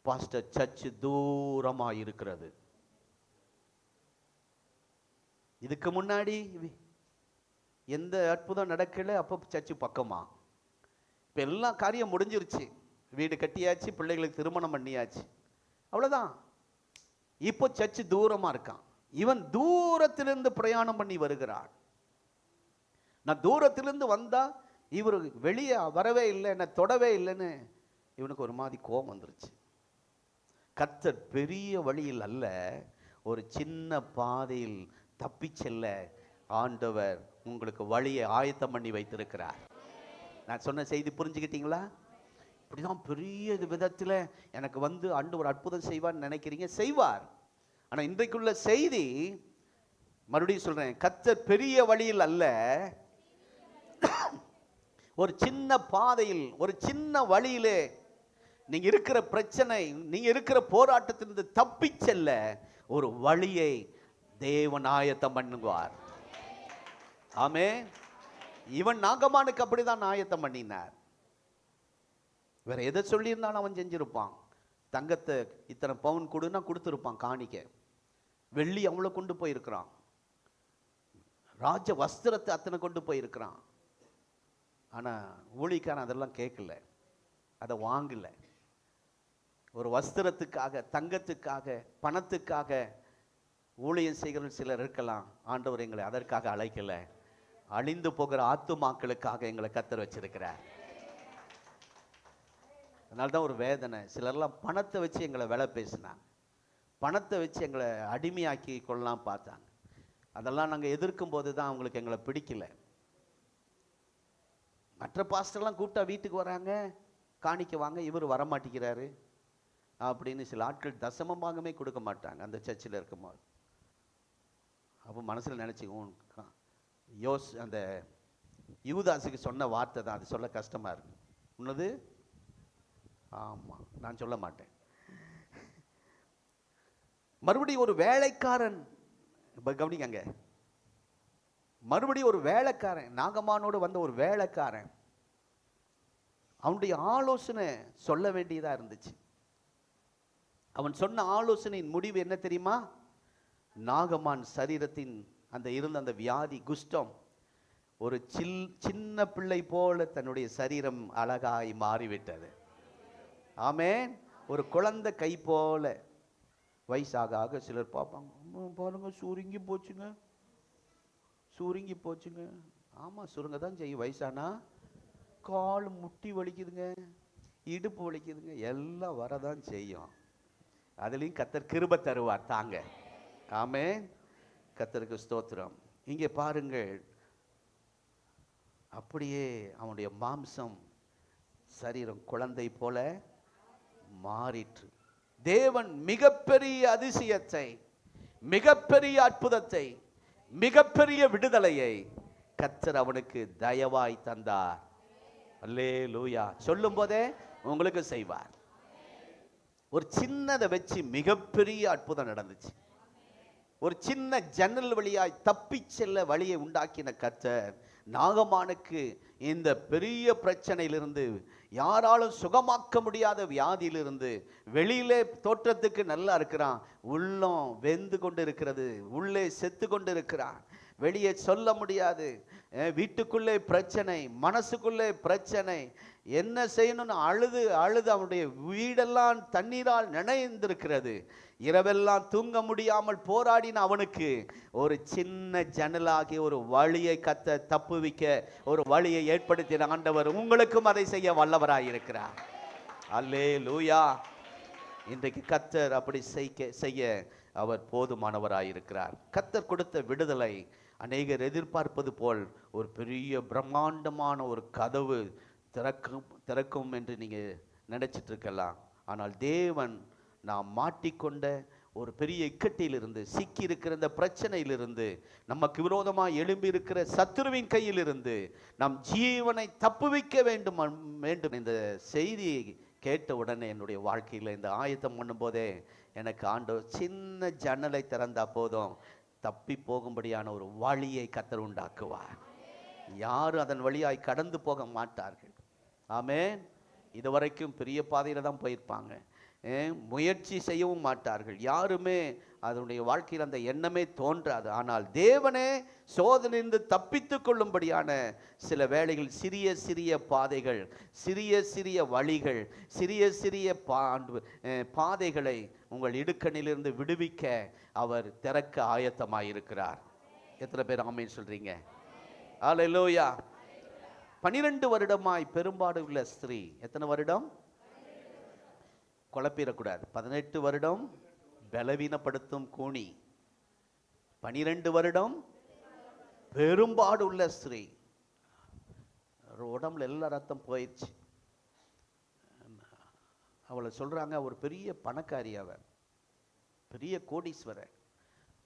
பாஸ்டர், சர்ச்சு தூரமாக இருக்கிறது. இதுக்கு முன்னாடி எந்த அற்புதம் நடக்கல, அப்போ சர்ச்சு பக்கமா? இப்போ எல்லாம் காரியம் முடிஞ்சிருச்சு, வீடு கட்டியாச்சு, பிள்ளைகளுக்கு திருமணம் பண்ணியாச்சு, அவ்வளோதான். இப்போ சர்ச்சு தூரமாக இருக்கான். இவன் தூரத்திலிருந்து பிரயாணம் பண்ணி வருகிறான். நான் தூரத்திலிருந்து வந்தா இவர் வெளியே வரவே இல்லை, என்னை தொடவே இல்லைன்னு இவனுக்கு ஒரு மாதிரி கோபம் வந்துருச்சு. கர்த்தர் பெரிய வழியில் அல்ல, ஒரு சின்ன பாதையில் தப்பி செல்ல ஆண்டவர் உங்களுக்கு வழியை ஆயத்தம் பண்ணி வைத்திருக்கிறார். நான் சொன்ன செய்தி புரிஞ்சுக்கிட்டீங்களா? இப்படிதான் பெரிய விதத்தில் எனக்கு வந்து ஆண்டவர் ஒரு அற்புதம் செய்வார்னு நினைக்கிறீங்க, செய்வார். ஆனால் இன்றைக்குள்ள செய்தி மறுபடியும் சொல்றேன், கர்த்தர் பெரிய வழியில் அல்ல, ஒரு சின்ன பாதையில், ஒரு சின்ன வழியிலே நீங்க இருக்கிற பிரச்சனை, நீங்க இருக்கிற போராட்டத்திலிருந்து தப்பி செல்ல ஒரு வழியை தேவன் ஆயத்தம் பண்ணுவார். ஆமே. இவன் நாகமானுக்கு அப்படிதான் ஆயத்தம் பண்ணினார். வேற எதை சொல்லியிருந்தாலும் அவன் செஞ்சிருப்பான். தங்கத்தை இத்தனை பவுன் கொடுன்னா கொடுத்துருப்பான் காணிக்க. வெள்ளி அவங்கள கொண்டு போயிருக்கிறான், ராஜ வஸ்திரத்தை அத்தனை கொண்டு போயிருக்கிறான். ஆனா ஊழியக்காரன் அதெல்லாம் கேட்கல, அதை வாங்கல. ஒரு வஸ்திரத்துக்காக, தங்கத்துக்காக, பணத்துக்காக ஊழியம் செய்கிற சிலர் இருக்கலாம். ஆண்டவர் எங்களை அதற்காக அழைக்கல, அழிந்து போகிற ஆத்துமாக்களுக்காக எங்களை கர்த்தர் வச்சிருக்கிறார். அதனால்தான் ஒரு வேதனை. சிலர்லாம் பணத்தை வச்சு எங்களை விலை பேசினாங்க, பணத்தை வச்சு எங்களை அடிமையாக்கி கொள்ளலாம் பார்த்தாங்க. அதெல்லாம் நாங்கள் எதிர்க்கும் போது தான் அவங்களுக்கு எங்களை பிடிக்கல. மற்ற பாஸ்டர்லாம் கூப்பிட்டா வீட்டுக்கு வராங்க, காணிக்க வாங்க, இவர் வரமாட்டேங்கிறாரு அப்படின்னு சில ஆட்கள் தசமமாகவே கொடுக்க மாட்டாங்க அந்த சர்ச்சில் இருக்கும்போது. அப்போ மனசில் நினச்சிக்குவோம், அந்த யூதாசுக்கு சொன்ன வார்த்தை தான் அது சொல்ல கஷ்டமாக இருக்கு. உன்னது ஆமாம், நான் சொல்ல மாட்டேன். மறுபடியும் ஒரு வேலைக்காரன், கவனிக்கங்க, மறுபடியும் ஒரு வேலைக்காரன், நாகமானோடு வந்த ஒரு வேலைக்காரன், அவனுடைய ஆலோசனை சொல்ல வேண்டியதாக இருந்துச்சு. அவன் சொன்ன ஆலோசனையின் முடிவு என்ன தெரியுமா? நாகமான் சரீரத்தின் இருந்த அந்த வியாதி, குஷ்டம், ஒரு சின்ன பிள்ளை போல தன்னுடைய சரீரம் அழகாய் மாறிவிட்டது. ஆமென். ஒரு குழந்தை கை போல. வயசாக சிலர் பார்ப்பாங்க, பாருங்க சுருங்கி போச்சுங்க, சுருங்கி போச்சுங்க. ஆமா, சுருங்க தான் செய்யும். வயசானா கால் முட்டி வலிக்குதுங்க, இடுப்பு வலிக்குதுங்க, எல்லாம் வரதான் செய்யும். அதுலேயும் கர்த்தர் கிருபை தருவார் தாங்க. ஆமென். கர்த்தருக்கு ஸ்தோத்திரம். இங்கே பாருங்கள், அப்படியே அவனுடைய மாம்சம், சரீரம் குழந்தை போல மாறிற்று. தேவன் மிகப்பெரிய அதிசயத்தை, மிகப்பெரிய அற்புதத்தை, மிகப்பெரிய விடுதலையை கர்த்தர் அவனுக்கு தயவாய் தந்தார். அல்லேலூயா. சொல்லும் போதே உங்களுக்கு செய்வார். ஒரு சின்னதை வச்சு மிகப்பெரிய அற்புதம் நடந்துச்சு. ஒரு சின்ன ஜன்னல் வழியாய் தப்பி செல்ல வழியை உண்டாக்கின கர்த்தர் நாகமானுக்கு இந்த பெரிய பிரச்சனையிலிருந்து, யாராலும் சுகமாக்க முடியாத வியாதியிலிருந்து, வெளியிலே தோற்றத்துக்கு நல்லா இருக்கிறான், உள்ளம் வெந்து கொண்டு இருக்கிறது, உள்ளே செத்து கொண்டு இருக்கிறான், வெளியே சொல்ல முடியாது, வீட்டுக்குள்ளே பிரச்சனை, மனசுக்குள்ளே பிரச்சனை, என்ன செய்யணும்னு அழுது அழுது அவனுடைய வீடெல்லாம் தண்ணீரால் நினைந்திருக்கிறது. இரவெல்லாம் தூங்க முடியாமல் போராடின அவனுக்கு ஒரு சின்ன ஜன்னலாகி ஒரு வழியை தப்புவிக்க ஒரு வழியை ஏற்படுத்தின ஆண்டவர் உங்களுக்கும் அதை செய்ய வல்லவராயிருக்கிறார். அல்லேலூயா. இன்றைக்கு கர்த்தர் அப்படி செய்ய அவர் போதுமானவராயிருக்கிறார். கர்த்தர் கொடுத்த விடுதலை அநேகர் எதிர்பார்ப்பது போல் ஒரு பெரிய பிரம்மாண்டமான ஒரு கதவு திறக்கும் என்று நீங்கள் நினைச்சிட்டு இருக்கலாம். ஆனால் தேவன் நாம் மாட்டிக்கொண்ட ஒரு பெரிய இக்கட்டிலிருந்து, சிக்கி இருக்கிற இந்த பிரச்சனையிலிருந்து, நமக்கு விரோதமாக எழும்பி இருக்கிற சத்துருவின் கையிலிருந்து நம் ஜீவனை தப்புவிக்க வேண்டும். இந்த செய்தியை கேட்ட உடனே என்னுடைய வாழ்க்கையில் இந்த ஆயத்தம் பண்ணும்போதே எனக்கு ஆண்டவர் சின்ன ஜன்னலை திறந்தா போதும், தப்பி போகும்படியான ஒரு வழியை கர்த்தர் உண்டாக்குவார். யாரும் அதன் வழியாய் கடந்து போக மாட்டார்கள். ஆமென். இதுவரைக்கும் பெரிய பாதையில் தான் போயிருப்பாங்க, முயற்சி செய்யவும் மாட்டார்கள். யாருமே அதனுடைய வாழ்க்கையில் அந்த எண்ணமே தோன்றாது. ஆனால் தேவனே சோதனையிலிருந்து தப்பித்து கொள்ளும்படியான சில வேளைகள், சிறிய சிறிய பாதைகள், சிறிய சிறிய வழிகள், சிறிய சிறிய பாதைகளை உங்கள் இடுக்கணிலிருந்து விடுவிக்க அவர் திறக்க ஆயத்தமாயிருக்கிறார். எத்தனை பேர் ஆமென் சொல்றீங்க? அல்லேலூயா. 12 வருடமாய் பெரும்பாடு உள்ள ஸ்திரீ, எத்தனை வருடம்? குழப்பிடக்கூடாது. 18 வருடம் பலவீனப்படுத்தும் கூனி, 12 வருடம் பெரும்பாடு உள்ள ஸ்திரீ. உடம்புல எல்லா ரத்தம் போயிடுச்சு. அவளை சொல்றாங்க ஒரு பெரிய பணக்காரி, அவர் பெரிய கோடீஸ்வரர்.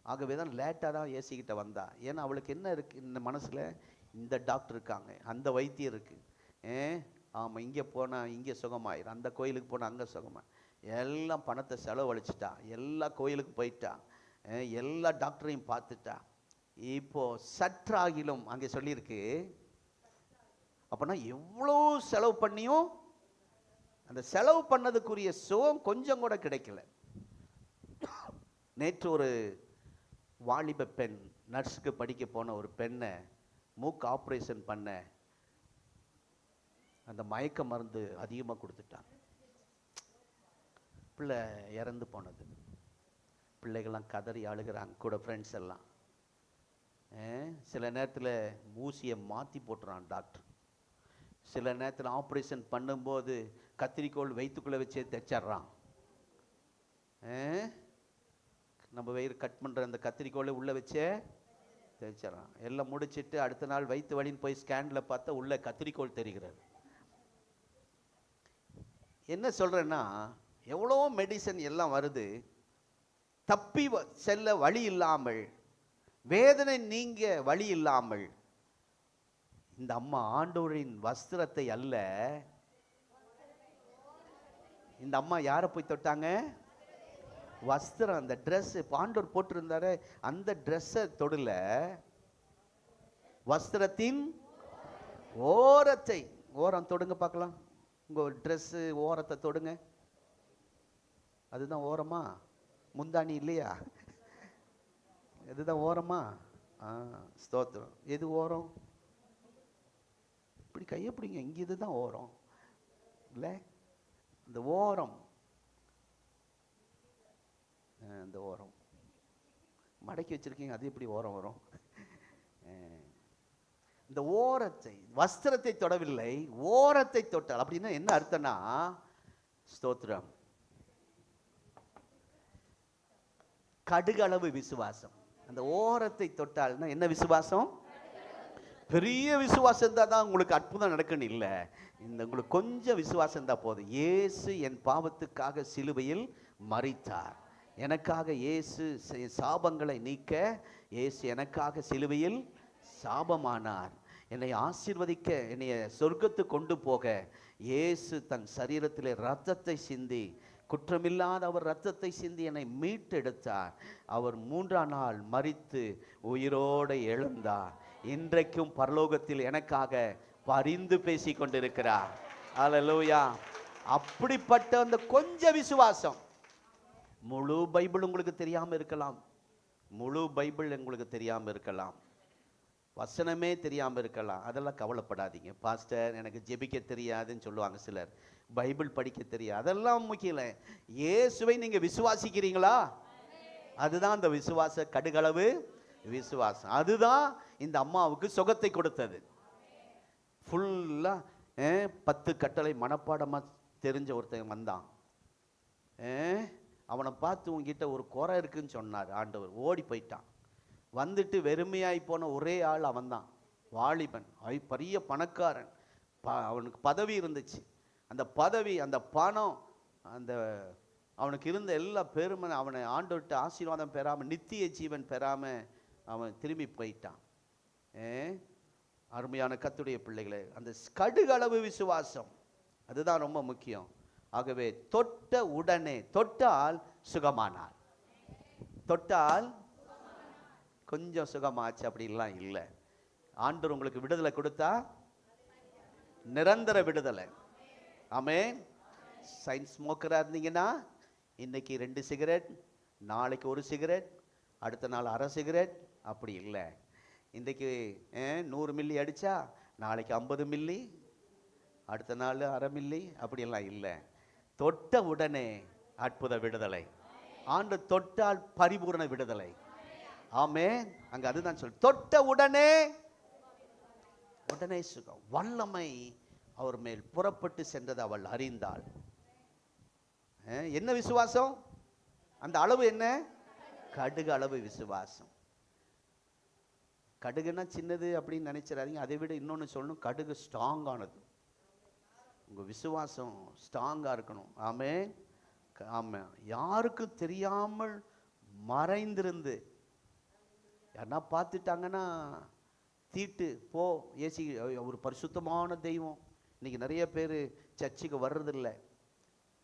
ஆகவே தான் லேட்டாக தான் ஏசிக்கிட்ட வந்தா. ஏன்னா அவளுக்கு என்ன இருக்கு இந்த மனசுல, இந்த டாக்டர் இருக்காங்க, அந்த வைத்தியம் இருக்கு, ஆமாம் இங்கே போனால் இங்கே சுகமாயிரும், அந்த கோயிலுக்கு போனால் அங்கே சுகமாக, எல்லாம் பணத்தை செலவழிச்சிட்டா, எல்லா கோயிலுக்கு போயிட்டா, எல்லா டாக்டரையும் பார்த்துட்டா. இப்போ சற்றாகிலும் அங்கே சொல்லியிருக்கு, அப்போனா எவ்வளோ செலவு பண்ணியும் அந்த செலவு பண்ணதுக்குரிய சுகம் கொஞ்சம் கூட கிடைக்கல. நேற்று ஒரு வாலிப பெண், நர்ஸுக்கு படிக்க போன ஒரு பெண்ணை மூக்கு ஆப்ரேஷன் பண்ண அந்த மயக்க மருந்து அதிகமாக கொடுத்துட்டாங்க. பிள்ளை இறந்து போனது. பிள்ளைகள்லாம் கதறி அழுகிறாங்க, கூட ஃப்ரெண்ட்ஸ் எல்லாம். சில நேரத்தில் ஊசியை மாற்றி போட்டுறான் டாக்டர். சில நேரத்தில் ஆப்ரேஷன் பண்ணும்போது கத்திரிக்கோள் வயிற்றுக்குள்ளே வச்சே தைச்சிட்றான். நம்ம வயிறு கட் பண்ணுற அந்த கத்திரிக்கோளை உள்ளே வச்சே தைச்சிட்றான். எல்லாம் முடிச்சுட்டு அடுத்த நாள் வயிற்று வலின்னு போய் ஸ்கேனில் பார்த்தா உள்ள கத்திரிக்கோள் தெரிகிறது. என்ன சொல்கிறேன்னா, எவ்வளோ மெடிசன் எல்லாம் வருது, தப்பி செல்ல வழி இல்லாமல், வேதனை நீங்க வழி இல்லாமல். இந்த அம்மா ஆண்டவரின் வஸ்திரத்தை அல்ல, இந்த அம்மா யாரை போய் தொட்டாங்க? வஸ்திரம், அந்த ட்ரெஸ் ஆண்டவர் போட்டிருந்தாரு, அந்த ட்ரெஸ்ஸை தொடல, வஸ்திரத்தின் ஓரத்தை. ஓரம் தொடுங்க பார்க்கலாம், உங்கள் ட்ரெஸ்ஸு ஓரத்தை தொடுங்க. அதுதான் ஓரமா? முந்தாணி இல்லையா? இதுதான் ஓரமா? ஸ்தோத்திரம். எது ஓரம்? இப்படி கையை பிடிங்க, இங்கே இதுதான் ஓரம் இல்லை? இந்த ஓரம், இந்த ஓரம் மடக்கி வச்சிருக்கீங்க, அது எப்படி ஓரம் வரும்? இந்த ஓரத்தை, வஸ்திரத்தை தொடவில்லை, ஓரத்தை தொட்டால். அப்படின்னா என்ன அர்த்தம்னா, ஸ்தோத்திரம், கடுகளவு விசுவாசம். அந்த ஓரத்தை தொட்டால்னா என்ன விசுவாசம்? பெரிய விசுவாசம் இருந்தால் தான் உங்களுக்கு அற்புதம் நடக்கணும் இல்லை, இந்த உங்களுக்கு கொஞ்சம் விசுவாசம் இருந்தால் போதும். இயேசு என் பாவத்துக்காக சிலுவையில் மரித்தார். எனக்காக இயேசு சாபங்களை நீக்க இயேசு எனக்காக சிலுவையில் சாபமானார். என்னை ஆசீர்வதிக்க, என்னை சொர்க்கத்துக்கு கொண்டு போக இயேசு தன் சரீரத்திலே இரத்தத்தை சிந்தி, குற்றமில்லாத அவர் இரத்தத்தை சிந்தி என்னை மீட்டெடுத்தார். அவர் 3ஆம் நாள் மரித்து உயிரோடு எழுந்தார். இன்றைக்கும் பரலோகத்தில் எனக்காக பரிந்து பேசி கொண்டிருக்கிறார். அல்லேலூயா. அப்படிப்பட்ட அந்த கொஞ்ச விசுவாசம். முழு பைபிள் உங்களுக்கு தெரியாமல் இருக்கலாம், முழு பைபிள் உங்களுக்கு தெரியாமல் இருக்கலாம், வசனமே தெரியாமல் இருக்கலாம். அதெல்லாம் கவலைப்படாதீங்க. பாஸ்டர் எனக்கு ஜெபிக்க தெரியாதுன்னு சொல்லுவாங்க சிலர், பைபிள் படிக்க தெரியாது, அதெல்லாம் முக்கியம் இல்லை. இயேசுவை நீங்க விசுவாசிக்கிறீங்களா? அதுதான் அந்த விசுவாச கடுகளவு விசுவாசம். அதுதான் இந்த அம்மாவுக்கு சுகத்தை கொடுத்தது. ஃபுல்லா 10 கட்டளை மனப்பாடமா தெரிஞ்ச ஒருத்தன் வந்தான். அவனை பார்த்து உங்ககிட்ட ஒரு குறை இருக்குன்னு சொன்னார் ஆண்டவர். ஓடி போயிட்டான். வந்துட்டு வெறுமையாய் போன ஒரே ஆள் அவன்தான். வாலிபன், பெரிய பணக்காரன், அவனுக்கு பதவி இருந்துச்சு. அந்த பதவி, அந்த பணம், அந்த அவனுக்கு இருந்த எல்லா பெருமை, அவனை ஆண்டவர்கிட்ட ஆசீர்வாதம் பெறாமல், நித்திய ஜீவன் பெறாமல் அவன் திரும்பி போயிட்டான். அருமையான கர்த்தருடைய பிள்ளைகளே, அந்த கடுகளவு விசுவாசம் அதுதான் ரொம்ப முக்கியம். ஆகவே தொட்ட உடனே, தொட்டால் சுகமானார். தொட்டால் கொஞ்சம் சுகமாச்சு அப்படிலாம் இல்லை. ஆண்டவர் உங்களுக்கு விடுதலை கொடுத்தா நிரந்தர விடுதலை. ஆமென். சைன் ஸ்மோக்கராக இருந்தீங்கன்னா இன்னைக்கு 2 சிகரெட், நாளைக்கு 1 சிகரெட், அடுத்த நாள் அரை சிகரெட், அப்படி இல்லை. இன்றைக்கு 100 மில்லி அடித்தா நாளைக்கு 50 மில்லி, அடுத்த நாள் அரை மில்லி, அப்படியெல்லாம் இல்லை. தொட்ட உடனே அற்புத விடுதலை. ஆண்டு தொட்டால் பரிபூர்ண விடுதலை. ஆமென். அங்க அதுதான் சொல், தொட்ட உடனே உடனே சுகம். வல்லமை அவர் மேல் புறப்பட்டு சென்றது அவள் அறிந்தாள். என்ன விசுவாசம்? அந்த அளவு என்ன? கடுகு அளவு விசுவாசம். கடுகுன்னா சின்னது அப்படின்னு நினைச்சிடாதீங்க. அதை விட இன்னொன்று சொல்லணும், கடுகு ஸ்ட்ராங்கானது. உங்கள் விசுவாசம் ஸ்ட்ராங்காக இருக்கணும். ஆமென். ஆமாம். யாருக்கும் தெரியாமல் மறைந்திருந்து, யாருன்னா பார்த்துட்டாங்கன்னா தீட்டு போ, ஏசி ஒரு பரிசுத்தமான தெய்வம். இன்றைக்கி நிறைய பேர் சர்ச்சுக்கு வர்றதில்லை.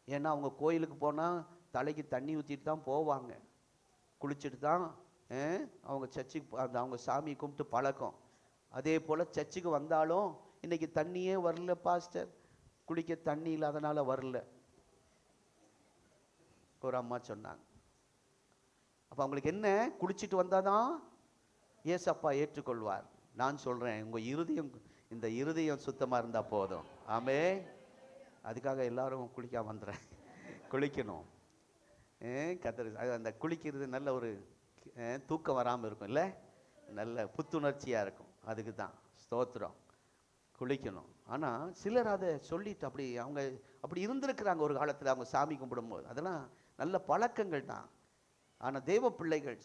ஏன்னா அவங்க கோயிலுக்கு போனால் தலைக்கு தண்ணி ஊற்றிட்டு தான் போவாங்க, குளிச்சுட்டு தான் அவங்க சர்ச்சுக்கு அவங்க சாமியை கும்பிட்டு பழக்கம். அதே போல் சர்ச்சுக்கு வந்தாலும் இன்றைக்கி தண்ணியே வரல பாஸ்டர், குளிக்க தண்ணி இல்லாதனால வரல, ஒரு அம்மா சொன்னாங்க. அப்போ அவங்களுக்கு என்ன? குளிச்சுட்டு வந்தால் தான் ஏசப்பா ஏற்றுக்கொள்வார். நான் சொல்கிறேன், உங்கள் இருதயம், இந்த இருதயம் சுத்தமாக இருந்தால் போதும். ஆமே. அதுக்காக எல்லாரும் குளிக்காம வந்துடுறேன். குளிக்கணும். கத்தர் அந்த குளிக்கிறது நல்ல ஒரு தூக்கம் வராமல் இருக்கும் இல்லை, நல்ல புத்துணர்ச்சியாக இருக்கும். அதுக்கு தான் ஸ்தோத்திரம், குளிக்கணும். ஆனால் சிலர் அதை சொல்லிட்டு அப்படி அவங்க அப்படி இருந்திருக்கிறாங்க ஒரு காலத்தில், அவங்க சாமி கும்பிடும்போது. அதெல்லாம் நல்ல பழக்கங்கள் தான். ஆனால் தெய்வ பிள்ளைகள்,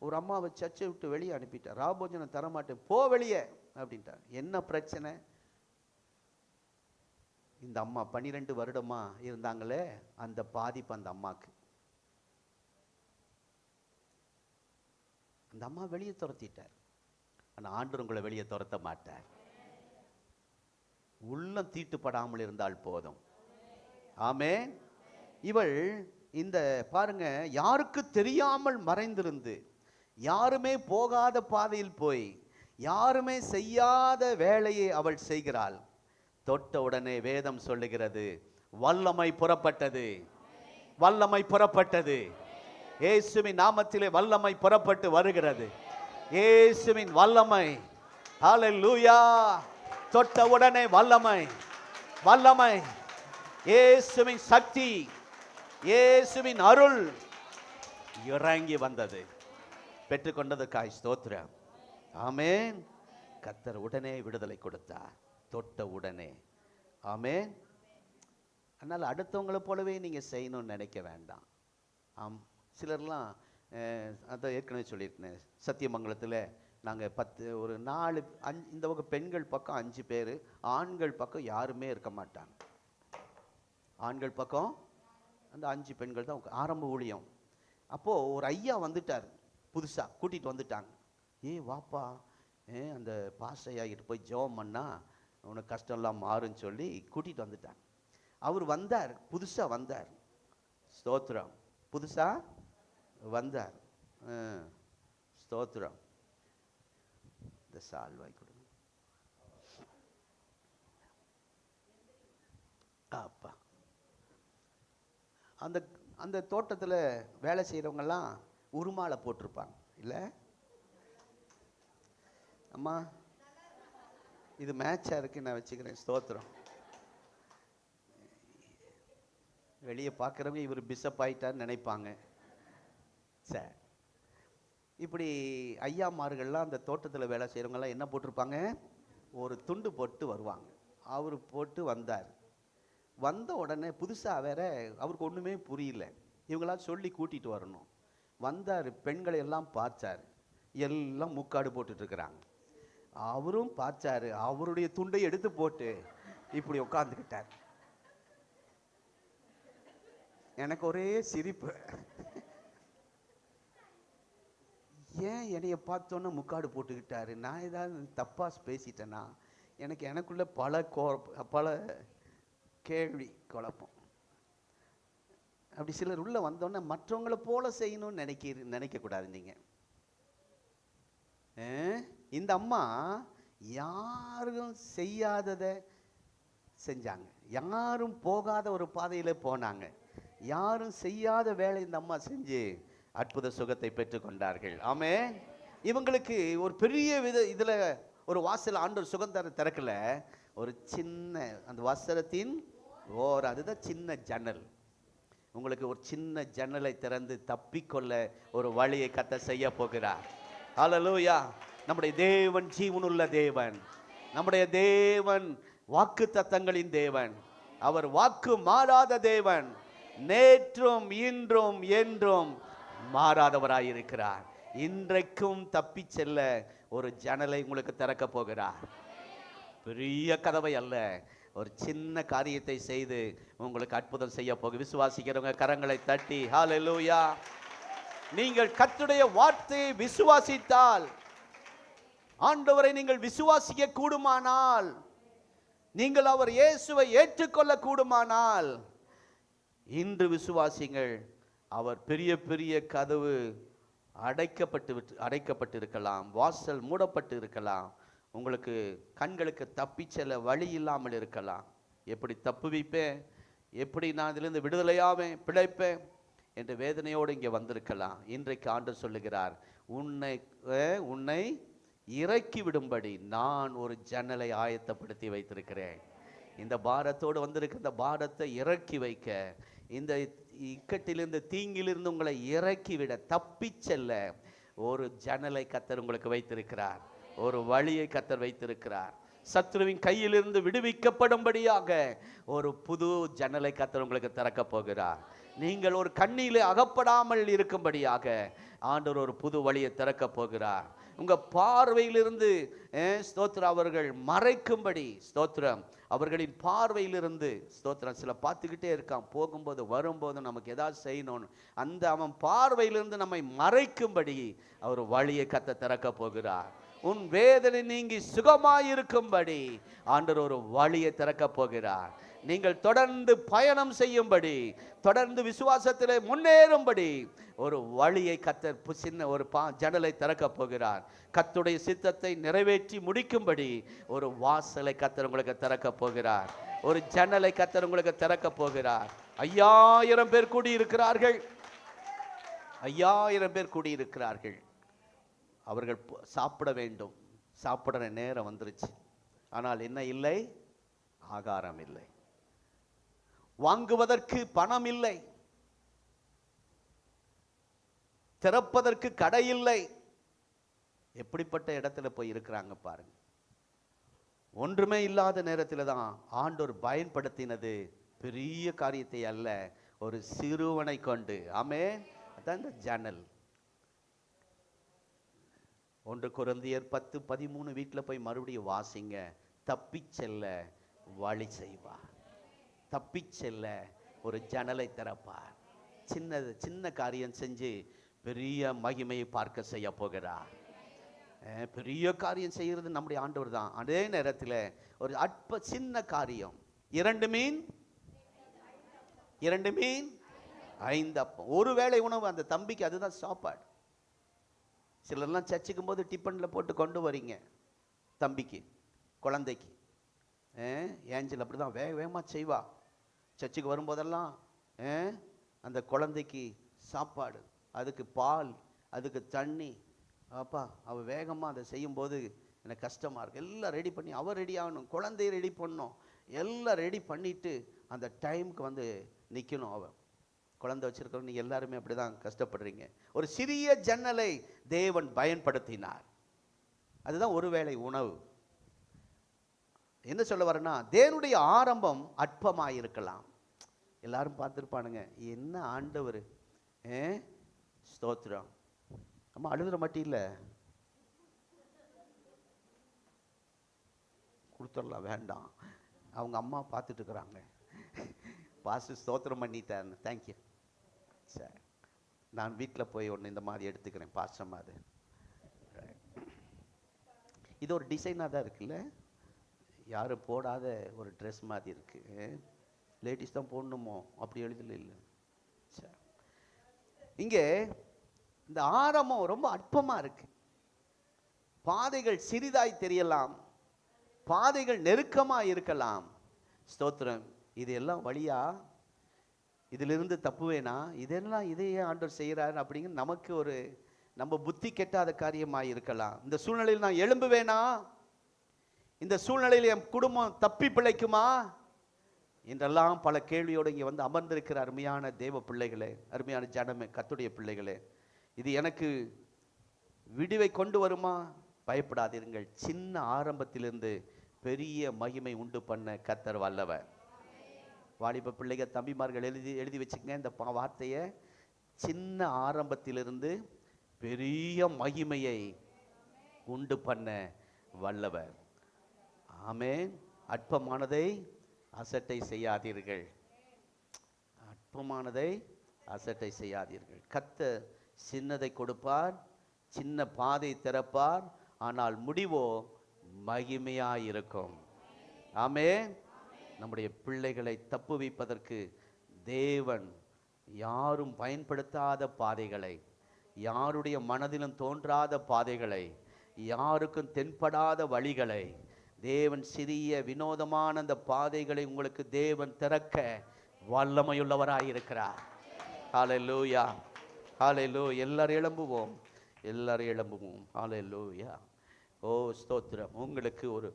ஒரு அம்மாவை சர்ச்சை விட்டு வெளியே அனுப்பிட்டார். ராபோஜனம் தரமாட்டேன், போ வெளியே அப்படின்ட்டார். என்ன பிரச்சனை? இந்த அம்மா 12 வருடமா இருந்தாங்களே, அந்த பாதிப்பு அந்த அம்மாக்கு. அந்த அம்மா வெளியே துரத்திட்டார். ஆனால் ஆண்டவர் உங்களை வெளியே துரத்த மாட்டார். உள்ளம் தீட்டுப்படாமல் இருந்தால் போதும். ஆமென். இவள் இந்த பாருங்க, யாருக்கு தெரியாமல் மறைந்திருந்து, யாருமே போகாத பாதையில் போய், யாருமே செய்யாத வேலையை அவள் செய்கிறாள். தொட்ட உடனே வேதம் சொல்லுகிறது, வல்லமை புறப்பட்டது. வல்லமை புறப்பட்டது. இயேசுவின் நாமத்திலே வல்லமை புறப்பட்டு வருகிறது. இயேசுவின் வல்லமை. ஹல்லேலூயா. தொட்ட உடனே வல்லமை, வல்லமை, இயேசுவின் சக்தி, இயேசுவின் அருள் இறங்கி வந்தது. பெற்றுக்கொண்டதுக்காய் ஸ்தோத்திரம். ஆமென். கர்த்தர் உடனே விடுதலை கொடுத்தார், தொட்ட உடனே. ஆமென். அதனால் அடுத்தவங்களை போலவே நீங்கள் செய்யணும்னு நினைக்க வேண்டாம். சிலர்லாம் அதை ஏற்கனவே சொல்லியிருக்கேன். சத்தியமங்கலத்தில் நாங்கள் 10 ஒரு 4 5 இந்த பக்கம் பெண்கள் பக்கம் 5 பேர், ஆண்கள் பக்கம் யாருமே இருக்க மாட்டாங்க. ஆண்கள் பக்கம் அந்த 5 பெண்கள் தான் ஆரம்ப ஊழியம். அப்போது ஒரு ஐயா வந்துட்டார், புதுசாக கூட்டிகிட்டு வந்துட்டாங்க. வாப்பா, அந்த பாஸ்டர் ஐயா போய் ஜெபம் பண்ணா உனக்கு கஷ்டம்லாம் மாறுன்னு சொல்லி கூட்டிகிட்டு வந்துட்டாங்க. அவர் வந்தார், புதுசாக வந்தார். ஸ்தோத்திரம். புதுசாக வந்தார். ஸ்தோத்திரம். இந்த சால்வாய் கொடுங்க. அப்பா, அந்த அந்த தோட்டத்தில் வேலை செய்கிறவங்கெல்லாம் உருமாலை போட்டிருப்பாங்க இல்லை அம்மா? இது மேட்சாக இருக்கு, நான் வச்சுக்கிறேன். ஸ்தோத்திரம். வெளியே பார்க்குறவங்க இவர் பிஷப் ஆகிட்டான்னு நினைப்பாங்க. சரி, இப்படி ஐயாமார்கள்லாம் அந்த தோட்டத்தில் வேலை செய்கிறவங்கெல்லாம் என்ன போட்டிருப்பாங்க? ஒரு துண்டு போட்டு வருவாங்க. அவர் போட்டு வந்தார். வந்த உடனே புதுசாக வேற அவருக்கு ஒன்றுமே புரியல. இவங்களாம் சொல்லி கூட்டிகிட்டு வரணும். வந்தார், பெண்களை எல்லாம் பார்த்தார், எல்லாம் முக்காடு போட்டுட்ருக்குறாங்க. அவரும் பார்த்தாரு, அவருடைய துண்டை எடுத்து போட்டு இப்படி உட்காந்துக்கிட்டார். எனக்கு ஒரே சிரிப்பு. ஏன் என்னைய பார்த்தோன்னே முக்காடு போட்டுக்கிட்டாரு? நான் ஏதாவது தப்பாக பேசிட்டேன்னா? எனக்குள்ள பல கேள்வி குழப்பம். அப்படி சிலர் உள்ள வந்தோன்னே மற்றவங்களை போல செய்யணும்னு நினைக்கக்கூடாது. நீங்கள் இந்த அம்மா யாரும் செய்யாததை செஞ்சாங்க, யாரும் போகாத ஒரு பாதையில் போனாங்க, யாரும் செய்யாத வேலை இந்த அம்மா செஞ்சு அற்புத சுகத்தை பெற்றுக்கொண்டார்கள். ஆமே. இவங்களுக்கு ஒரு பெரிய இதில் ஒரு வாசல் ஆண்டவர் சுகந்தர திறக்கல. ஒரு சின்ன அந்த வஸ்திரத்தின் அதுதான் சின்ன ஜன்னல். உங்களுக்கு ஒரு சின்ன ஜன்னலை திறந்து தப்பிக்கொள்ள ஒரு வழியை கர்த்தர் செய்ய போகிறார். ஹல்லேலூயா. நம்முடைய தேவன் ஜீவனுள்ள தேவன். நம்முடைய தேவன் வாக்கு தத்தங்களின் தேவன். அவர் வாக்கு மாறாத தேவன். நேற்றும் இன்றும் என்றும் மாறாதவராயிருக்கிறார். இன்றைக்கும் தப்பி செல்ல ஒரு ஜன்னலை உங்களுக்கு திறக்க போகிறார். பெரிய கதவை அல்ல, ஒரு சின்ன காரியத்தை செய்து உங்களுக்கு அற்புதம் செய்ய போக விசுவாசிக்கிறவங்க கரங்களை தட்டி ஹல்லேலூயா. நீங்கள் கர்த்தருடைய வார்த்தையை விசுவாசித்தால், ஆண்டவரை நீங்கள் விசுவாசிக்க கூடுமானால், நீங்கள் அவர் இயேசுவை ஏற்றுக்கொள்ள கூடுமானால், இன்று விசுவாசிங்கள். அவர் பெரிய பெரிய கதவு அடைக்கப்பட்டு இருக்கலாம், வாசல் மூடப்பட்டு இருக்கலாம், உங்களுக்கு கண்களுக்கு தப்பி செல்ல வழி இல்லாமல் இருக்கலாம். எப்படி தப்புவிப்பேன், எப்படி நான் இதிலிருந்து விடுதலையாவேன், பிழைப்பேன் என்ற வேதனையோடு இங்கே வந்திருக்கலாம். இன்றைக்கு ஆண்டவர் சொல்லுகிறார், உன்னை இறக்கி விடும்படி நான் ஒரு ஜன்னலை ஆயத்தப்படுத்தி வைத்திருக்கிறேன். இந்த பாரத்தோடு வந்திருக்க இந்த பாரத்தை இறக்கி வைக்க, இந்த இக்கட்டிலிருந்து தீங்கிலிருந்து உங்களை இறக்கி விட, தப்பி செல்ல ஒரு ஜன்னலை கர்த்தர் உங்களுக்கு வைத்திருக்கிறார். ஒரு வழியை கர்த்தர் வைத்திருக்கிறார். சத்ருவின் கையிலிருந்து விடுவிக்கப்படும்படியாக ஒரு புது ஜன்னலை கர்த்தர் உங்களுக்கு திறக்க போகிறார். நீங்கள் ஒரு கண்ணிலே அகப்படாமல் இருக்கும்படியாக ஆண்டவர் ஒரு புது வழியை திறக்க போகிறார். உங்க பார்வையிலிருந்து ஸ்தோத்திரம் அவர்கள் மறைக்கும்படி, ஸ்தோத்திரம் அவர்களின் பார்வையிலிருந்து, ஸ்தோத்திரம் சில பார்த்துக்கிட்டே இருக்கான், போகும்போது வரும்போது நமக்கு ஏதாவது செய்யணும்னு, அந்த அவன் பார்வையிலிருந்து நம்மை மறைக்கும்படி அவர் வழியை கர்த்தர் திறக்க போகிறார். உன் வேதனை நீங்கி சுகமாயிருக்கும்படி ஆண்டவர் ஒரு வழியை திறக்க போகிறார். நீங்கள் தொடர்ந்து பயணம் செய்யும்படி, தொடர்ந்து விசுவாசத்திலே முன்னேறும்படி ஒரு வழியை கர்த்தர் சின்ன ஒரு ஜன்னலை திறக்க போகிறார். கர்த்தருடைய சித்தத்தை நிறைவேற்றி முடிக்கும்படி ஒரு வாசலை கர்த்தர் உங்களுக்கு திறக்க போகிறார். ஒரு ஜன்னலை கர்த்தர் உங்களுக்கு திறக்க போகிறார். 5000 பேர் கூடியிருக்கிறார்கள். 5000 பேர் கூடியிருக்கிறார்கள். அவர்கள் சாப்பிட வேண்டும், சாப்பிடுற நேரம் வந்துருச்சு. ஆனால் என்ன இல்லை? ஆகாரம் இல்லை, வாங்குவதற்கு பணம் இல்லை, திறப்பதற்கு கடை இல்லை. எப்படிப்பட்ட இடத்துல போய் இருக்கிறாங்க பாருங்க. ஒன்றுமே இல்லாத நேரத்தில் தான் ஆண்டவர் பயன்படுத்தினது பெரிய காரியத்தை அல்ல, ஒரு சிறுவனை கொண்டு. ஆமென். அதான் இந்த ஜன்னல். 1 கொரிந்தியர் 10:13 வீட்டில் போய் மறுபடியும் வாசிங்க. தப்பி செல்ல வழி செய்வார், தப்பி செல்ல ஒரு ஜன்னலை திறப்பார். சின்ன காரியம் செஞ்சு பெரிய மகிமையை பார்க்க செய்ய போகிறார். பெரிய காரியம் செய்கிறது நம்முடைய ஆண்டவர் தான். அதே நேரத்தில் ஒரு சின்ன காரியம், 2 மீன் 5 அப்பம், ஒரு வேளை உணவு அந்த தம்பிக்கு அதுதான் சாப்பாடு. சிலர்லாம் சர்ச்சுக்கும் போது டிஃபனில் போட்டு கொண்டு வரீங்க தம்பிக்கு, குழந்தைக்கு. ஏஞ்சல் அப்படி தான் வேகமாக செய்வா. சர்ச்சுக்கு வரும்போதெல்லாம் அந்த குழந்தைக்கு சாப்பாடு, அதுக்கு பால், அதுக்கு தண்ணி. அப்பா அவள் வேகமாக அதை செய்யும்போது எனக்கு கஷ்டமாக இருக்குது. எல்லாம் ரெடி பண்ணி அவள் ரெடி ஆகணும், குழந்தைய ரெடி பண்ணணும், எல்லாம் ரெடி பண்ணிவிட்டு அந்த டைமுக்கு வந்து நிற்கணும். அவள் குழந்தை வச்சுருக்கிறோம். நீங்கள் எல்லாருமே அப்படி தான் கஷ்டப்படுறீங்க. ஒரு சிறிய ஜன்னலை தேவன் பயன்படுத்தினார். அதுதான் ஒருவேளை உணவு. என்ன சொல்ல வரேன்னா, தேவனுடைய ஆரம்பம் அற்பமாக இருக்கலாம். எல்லாரும் பார்த்துருப்பானுங்க, என்ன ஆண்டவர் ஸ்தோத்திரம். நம்ம அழுகிற மட்டும் இல்லை, கொடுத்துடலாம், வேண்டாம். அவங்க அம்மா பார்த்துட்டு இருக்கிறாங்க. பாஸ்டர் ஸ்தோத்திரம் பண்ணிட்டேன், தேங்க்யூ சார். நான் வீட்டில் போய் ஒன்று இந்த மாதிரி எடுத்துக்கிறேன் பாஸ்டர் மாதிரி. இது ஒரு டிசைனாக தான் இருக்குல்ல, யாரும் போடாத ஒரு ட்ரெஸ் மாதிரி இருக்குது. லேடிஸ் தான் போடணுமோ அப்படி எழுதல இல்லை. சரி, இங்கே இந்த ஆரம்பம் ரொம்ப அற்பமாக இருக்கு. பாதைகள் சிறிதாய் தெரியலாம், பாதைகள் நெருக்கமாக இருக்கலாம். ஸ்தோத்திரம். இது எல்லாம் வழியா, இதிலிருந்து தப்புவேனா, இதெல்லாம் இதையே ஆண்டவர் செய்கிறார் அப்படிங்கிற நமக்கு ஒரு நம்ம புத்தி கெட்டாத காரியமாக இருக்கலாம். இந்த சூழ்நிலையில் நான் எழும்புவேனா, இந்த சூழ்நிலையில் என் குடும்பம் தப்பி பிழைக்குமா என்றெல்லாம் பல கேள்வியோடு இங்கே வந்து அமர்ந்திருக்கிற அருமையான தேவ பிள்ளைகளே, அருமையான ஜனமே, கர்த்தருடைய பிள்ளைகளே, இது எனக்கு விடிவை கொண்டு வருமா? பயப்படாதீர்கள். சின்ன ஆரம்பத்திலிருந்து பெரிய மகிமை உண்டு பண்ண கர்த்தர் வல்லவர். வாலிப பிள்ளைகள், தம்பிமார்கள் எழுதி வச்சுக்கங்க இந்த வார்த்தையை. சின்ன ஆரம்பத்திலிருந்து பெரிய மகிமையை உண்டு பண்ண வல்லவர். ஆமென். அற்பமானதை அசட்டை செய்யாதீர்கள், அற்பமானதை அசட்டை செய்யாதீர்கள். கர்த்தர் சின்னதை கொடுப்பார், சின்ன பாதை திறப்பார், ஆனால் முடிவோ மகிமையாயிருக்கும். ஆமென். நம்முடைய பிள்ளைகளை தப்புவிப்பதற்கு தேவன் யாரும் பயன்படுத்தாத பாதைகளை, யாருடைய மனதிலும் தோன்றாத பாதைகளை, யாருக்கும் தென்படாத வழிகளை, தேவன் சிறிய வினோதமான அந்த பாதைகளை உங்களுக்கு தேவன் திறக்க வல்லமையுள்ளவராயிருக்கிறார். ஹல்லேலூயா, ஹல்லேலூயா. எல்லாரும் எழும்புவோம், எல்லாரும் எழும்புவோம். ஹல்லேலூயா. ஓ ஸ்தோத்திரம். உங்களுக்கு ஒரு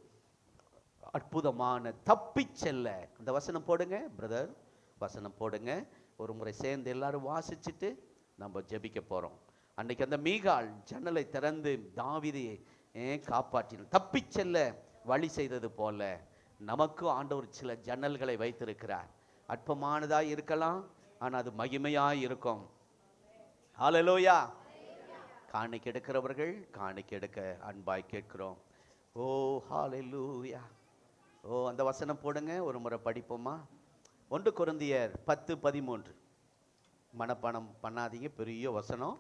அற்புதமான தப்பி செல்ல அந்த வசனம் போடுங்க பிரதர், வசனம் போடுங்க. ஒரு முறை சேர்ந்து எல்லாரும் வாசிச்சுட்டு நம்ம ஜெபிக்க போகிறோம். அன்னைக்கு அந்த மீகாள் ஜன்னலை திறந்து தாவீதை காப்பாற்றினார். தப்பி செல்ல வழி செய்தது போல நமக்கும் ஆண்டவர் சில ஜன்னல்களை வைத்திருக்கிறார். அற்பமானதாக இருக்கலாம், ஆனால் அது மகிமையாக இருக்கும். ஹல்லேலூயா. காணிக்கை எடுக்கிறவர்கள் காணிக்கை எடுக்க அன்பாய் கேட்கிறோம். ஓ ஹல்லேலூயா. ஓ அந்த வசனம் போடுங்க, ஒரு முறை படிப்போமா? 1 கொரிந்தியர் 10:13. மனப்பாடம் பண்ணாதீங்க, பெரிய வசனம்.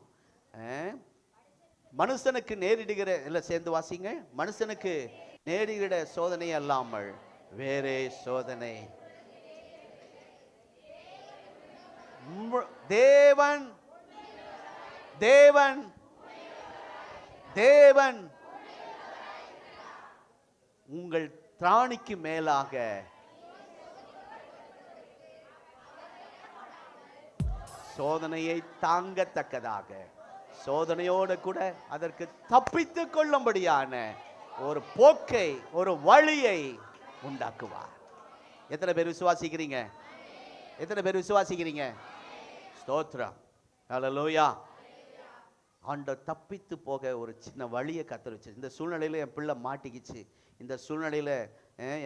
மனுஷனுக்கு நேரிடுகிற, எல்லாம் சேர்ந்து வாசிங்க. மனுஷனுக்கு நேரிட சோதனை அல்லாமல் வேறே சோதனை தேவன் தேவன் தேவன் உங்கள் திராணிக்கு மேலாக சோதனையை தாங்கத்தக்கதாக, சோதனையோடு கூட அதற்கு தப்பித்து கொள்ளும்படியான ஒரு போக்கை, ஒரு வழியை உண்டாக்குவார். எத்தனை பேர் விசுவாசிக்கிறீங்க? எத்தனை பேர் விசுவாசிக்கிறீங்க? ஸ்தோத்திரம். ஹல்லேலூயா. ஆண்டவர் தப்பித்து போக ஒரு சின்ன வழியை கத்தர் வச்சு. இந்த சூழ்நிலையில் என் பிள்ளை மாட்டிக்கிச்சு, இந்த சூழ்நிலையில்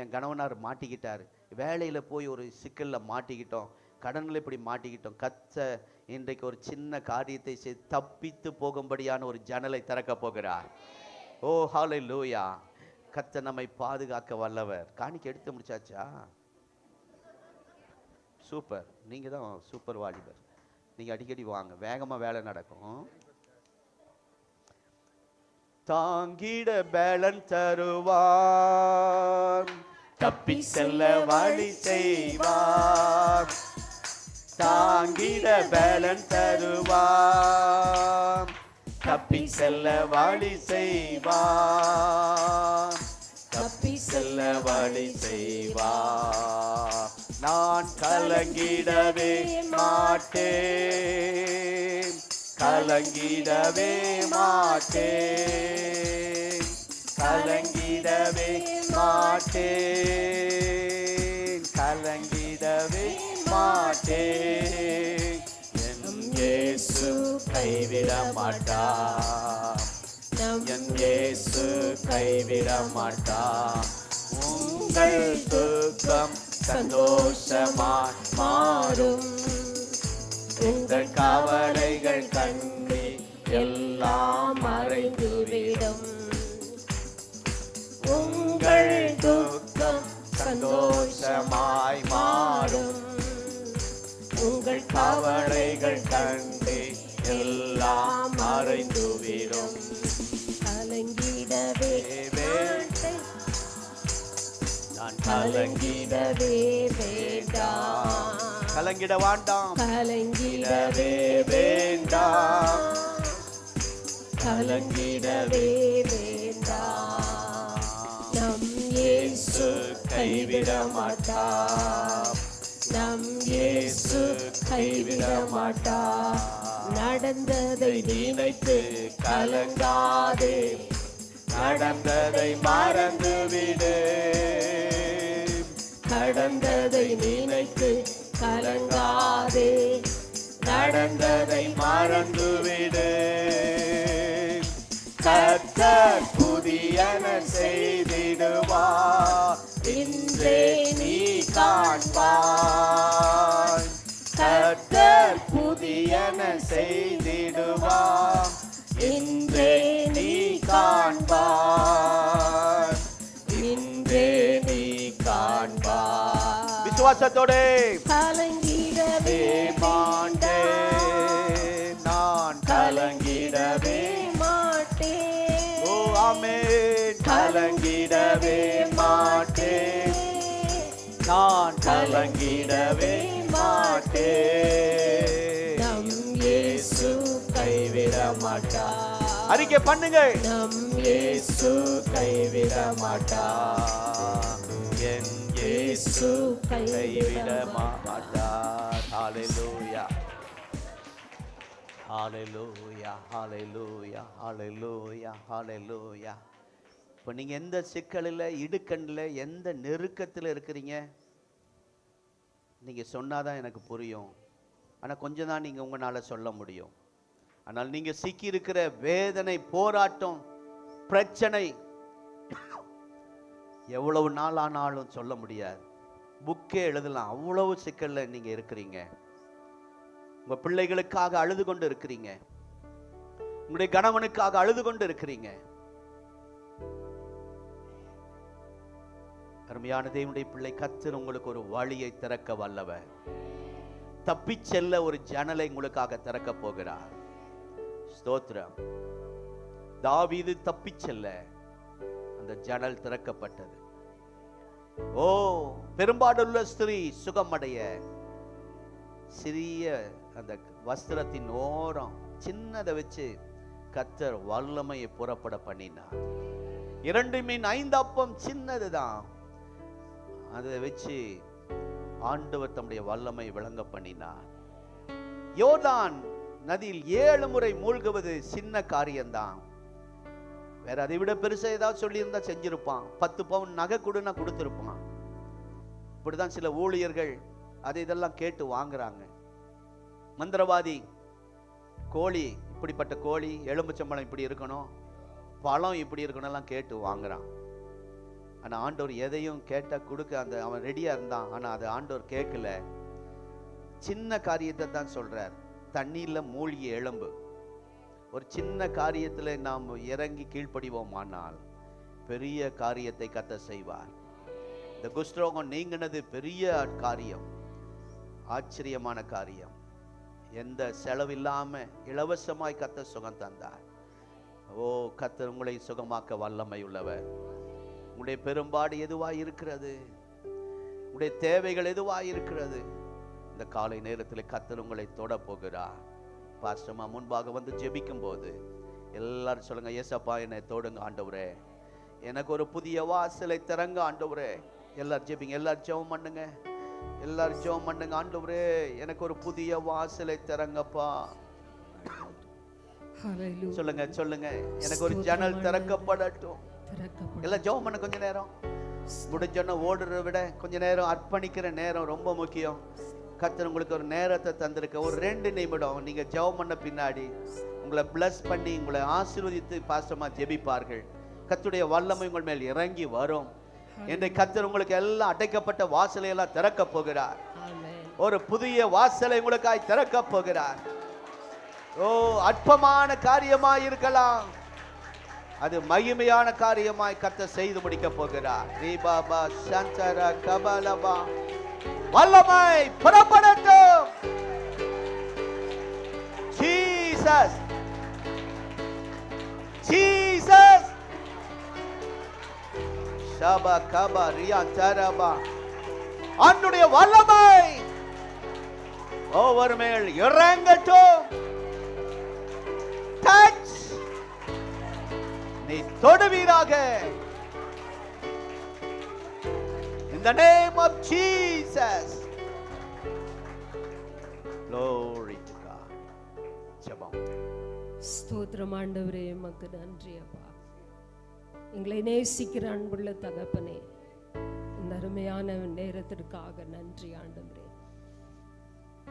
என் கணவனார் மாட்டிக்கிட்டார், வேலையில் போய் ஒரு சிக்கலில் மாட்டிக்கிட்டோம், கடனில் இப்படி மாட்டிக்கிட்டோம். கர்த்தர் இன்றைக்கு ஒரு சின்ன காரியத்தை செய்து தப்பித்து போகும்படியான ஒரு ஜன்னலை திறக்க போகிறார். ஓ ஹல்லேலூயா. கர்த்தர் நம்மை பாதுகாக்க வல்லவர். காணிக்கை எடுத்து முடிச்சாச்சா? சூப்பர், நீங்கள் தான் சூப்பர் வாலிபர். நீங்கள் அடிக்கடி வாங்க, வேகமாக வேலை நடக்கும். தாங்கிட பேலன் தருவார், தப்பி செல்ல வழி செய்வார். தாங்கிட பேலன் தருவார், தப்பி செல்ல வழி செய்வார். தப்பி செல்ல வழி செய்வார். நான் கலங்கிடவே மாட்டேன், கலங்கிடவே மாட்டேன், கலங்கிடவே மாட்டேன், கலங்கிடவே மாட்டேன். என் இயேசு கைவிட மாட்டார், என் இயேசு கைவிட மாட்டார். உங்கள் துக்கம் சந்தோஷமாய் மாறும், உங்கள் கவலைகள் கண்ணி எல்லாம் மறைந்துவிடும். உங்கள் துக்கம் சந்தோஷமாய் மாறும், உங்கள் கவலைகள் கண்ணி எல்லாம் மறைந்துவிடும். கலங்கிடவே நான் கலங்கிடவே வேண்டாம், கலங்கிட வேண்டாம், கலங்கிடவே வேண்டாம், கலங்கிடவே வேண்டாம். நம் இயேசு கைவிட மாட்டார், நம் இயேசு கைவிட மாட்டார். நடந்ததை நினைத்து கலங்காதே, நடந்ததை மறந்துவிடு. நடந்ததை நினைத்து கலங்காதே, நடந்ததை மறந்துவிடு. கர்த்தர் புதியன செய்திடுவார், இன்றே நீ காண்பாய். கர்த்தர் புதியன செய்திடுவார், இன்றே நீ காண்பாய், இன்றே நீ காண்பாய். விசுவாசத்தோடு கலங்கிடவே மாட்டேன், நான் கலங்கிடவே மாட்டேன். ஓ ஆமென். கலங்கிடவே மாட்டேன், நான் கலங்கிடவே மாட்டேன். நம் இயேசு கைவிட மாட்டார். அறிக்கை பண்ணுங்கள். நம் இயேசு கைவிட மாட்டார், என் இயேசு கைவிட மாட்டார். ஹalleluya, ஹalleluya, ஹalleluya, ஹalleluya, ஹalleluya. இப்போ நீங்க எந்த சிக்கலில், இடுக்கண்ணில், எந்த நெருக்கத்தில் இருக்கிறீங்க, நீங்க சொன்னாதான் எனக்கு புரியும். ஆனா கொஞ்சம் தான் நீங்க உங்களால சொல்ல முடியும். ஆனால் நீங்க சிக்கி இருக்கிற வேதனை, போராட்டம், பிரச்சனை எவ்வளவு நாள் ஆனாலும் சொல்ல முடியாது. புக்கே எழுதலாம், அவ்வளவு சிக்கல்ல நீங்க இருக்கிறீங்க. உங்க பிள்ளைகளுக்காக அழுது கொண்டு இருக்கிறீங்க, உங்களுடைய கணவனுக்காக அழுது கொண்டு இருக்கிறீங்க. அருமையான தேவனுடைய பிள்ளை, கர்த்தர் உங்களுக்கு ஒரு வழியை திறக்க வல்லவர். தப்பிச் செல்ல ஒரு ஜன்னலை உங்களுக்காக திறக்க போகிறார். ஸ்தோத்திரம். தாவீது தப்பிச் செல்ல அந்த ஜன்னல் திறக்கப்பட்டது. ஓ, பெரும்பாடுள்ள ஸ்திரீ சுகமடைய சிறிய அந்த வஸ்திரத்தின் ஓரம் சின்னதை வச்சு கர்த்தர் வல்லமையை புறப்பட பண்ணினார். 2 மீன் 5 அப்பம் சின்னதுதான், அதை வச்சு ஆண்டவர் தம்முடைய வல்லமை விளங்க பண்ணினார். யோர்தான் நதியில் 7 முறை மூழ்குவது சின்ன காரியம்தான். வேற அதை விட பெருசா ஏதாவது சொல்லி இருந்தா செஞ்சிருப்பான். 10 பவுன் நகை கொடுன்னா கொடுத்திருப்பான். இப்படிதான் சில ஊழியர்கள் அதை இதெல்லாம் கேட்டு வாங்குறாங்க. மந்திரவாதி, கோழி, இப்படிப்பட்ட கோழி, எலும்புச்சம்பளம் இப்படி இருக்கணும், பழம் இப்படி இருக்கணும் எல்லாம் கேட்டு வாங்குறான். ஆனா ஆண்டவர் எதையும் கேட்ட கொடுக்க அவன் ரெடியா இருந்தான். ஆனா அது ஆண்டவர் கேட்கல. சின்ன காரியத்தை தான் சொல்றார். தண்ணீர்ல மூழ்கிய எலும்பு. ஒரு சின்ன காரியத்துல நாம் இறங்கி கீழ்ப்படிவோம், ஆனால் பெரிய காரியத்தை கர்த்தர் செய்வார். இந்த குஷ்டரோகம் நீங்கினது பெரிய காரியம். ஆச்சரியமான காரியம். எந்த செலவில்லாம இலவசமாய் கர்த்தர் சுகம் தந்தார். ஓ, கர்த்தர் உங்களை சுகமாக்க வல்லமை உள்ளவர். உங்களுடைய பெரும்பாடு எதுவாய் இருக்கிறது, உங்களுடைய தேவைகள் எதுவாய் இருக்கிறது, இந்த காலை நேரத்தில் கர்த்தர் உங்களை தொட போகிறார். பாஸ்டமா முன்பாக வந்து ஜெபிக்கும் போது எல்லாரும் சொல்லுங்க, ஏசப்பா என்னை தொடுங்க ஆண்டவரே, எனக்கு ஒரு புதிய வாசலை திறங்க ஆண்டவரே. எல்லாரும் ஜெபிங்க, எல்லாரும் ஜெபம் பண்ணுங்க, எல்லாரும் ஜெபம் பண்ணுங்க. ஆண்டவரே எனக்கு ஒரு புதிய வாசலை திறங்கப்பா. சொல்லுங்க சொல்லுங்க, எனக்கு ஒரு ஜன்னல் திறக்கப்படட்டும். எல்லாம் ஜெபம் பண்ண. கொஞ்ச நேரம் முடிஞ்சோன்னா ஓடுறத விட கொஞ்ச நேரம் அர்ப்பணிக்கிற நேரம் ரொம்ப முக்கியம். கர்த்தர் உங்களுக்கு ஒரு நேரத்தை தந்திருக்க. ஒரு 2 நிமிடம் நீங்க ஜெபம் பண்ண பின்னாடி உங்களை பிளஸ் பண்ணி உங்களை ஆசீர்வதித்து பாஸ்டமா ஜெபிப்பார்கள். கர்த்தருடைய வல்லமை உங்கள் மேல் இறங்கி வரும். இன்றைக்கு கர்த்தர் உங்களுக்கு எல்லாம் அடைக்கப்பட்ட வாசலை எல்லாம் திறக்க போகிறார். ஒரு புதிய வாசலை உங்களுக்காய் திறக்க போகிறார். ஓ, அற்பமான காரியமாய் இருக்கலாம், அது மகிமையான காரியமாய் கர்த்தர் செய்து முடிக்க போகிறார். ரீபாபா சந்தரா கபலபா, வல்லமை புறப்படட்டும். ஜீசஸ் ஜீசஸ் ஷபா கபா ரியா தரபா, அன்னுடைய வல்லமை ஒவ்வொரு மேல் இறங்கட்டும். டச், நீ தொடுவீராக. In the name of Jesus. Glory to God. ஜெபம். ஸ்தோத்திரம் ஆண்டவரே, உமக்கு நன்றி அப்பா. எங்களை நேசிக்கிற அன்புள்ள தகப்பனே, இந்த அருமையான நேரத்திற்காக நன்றி ஆண்டவரே.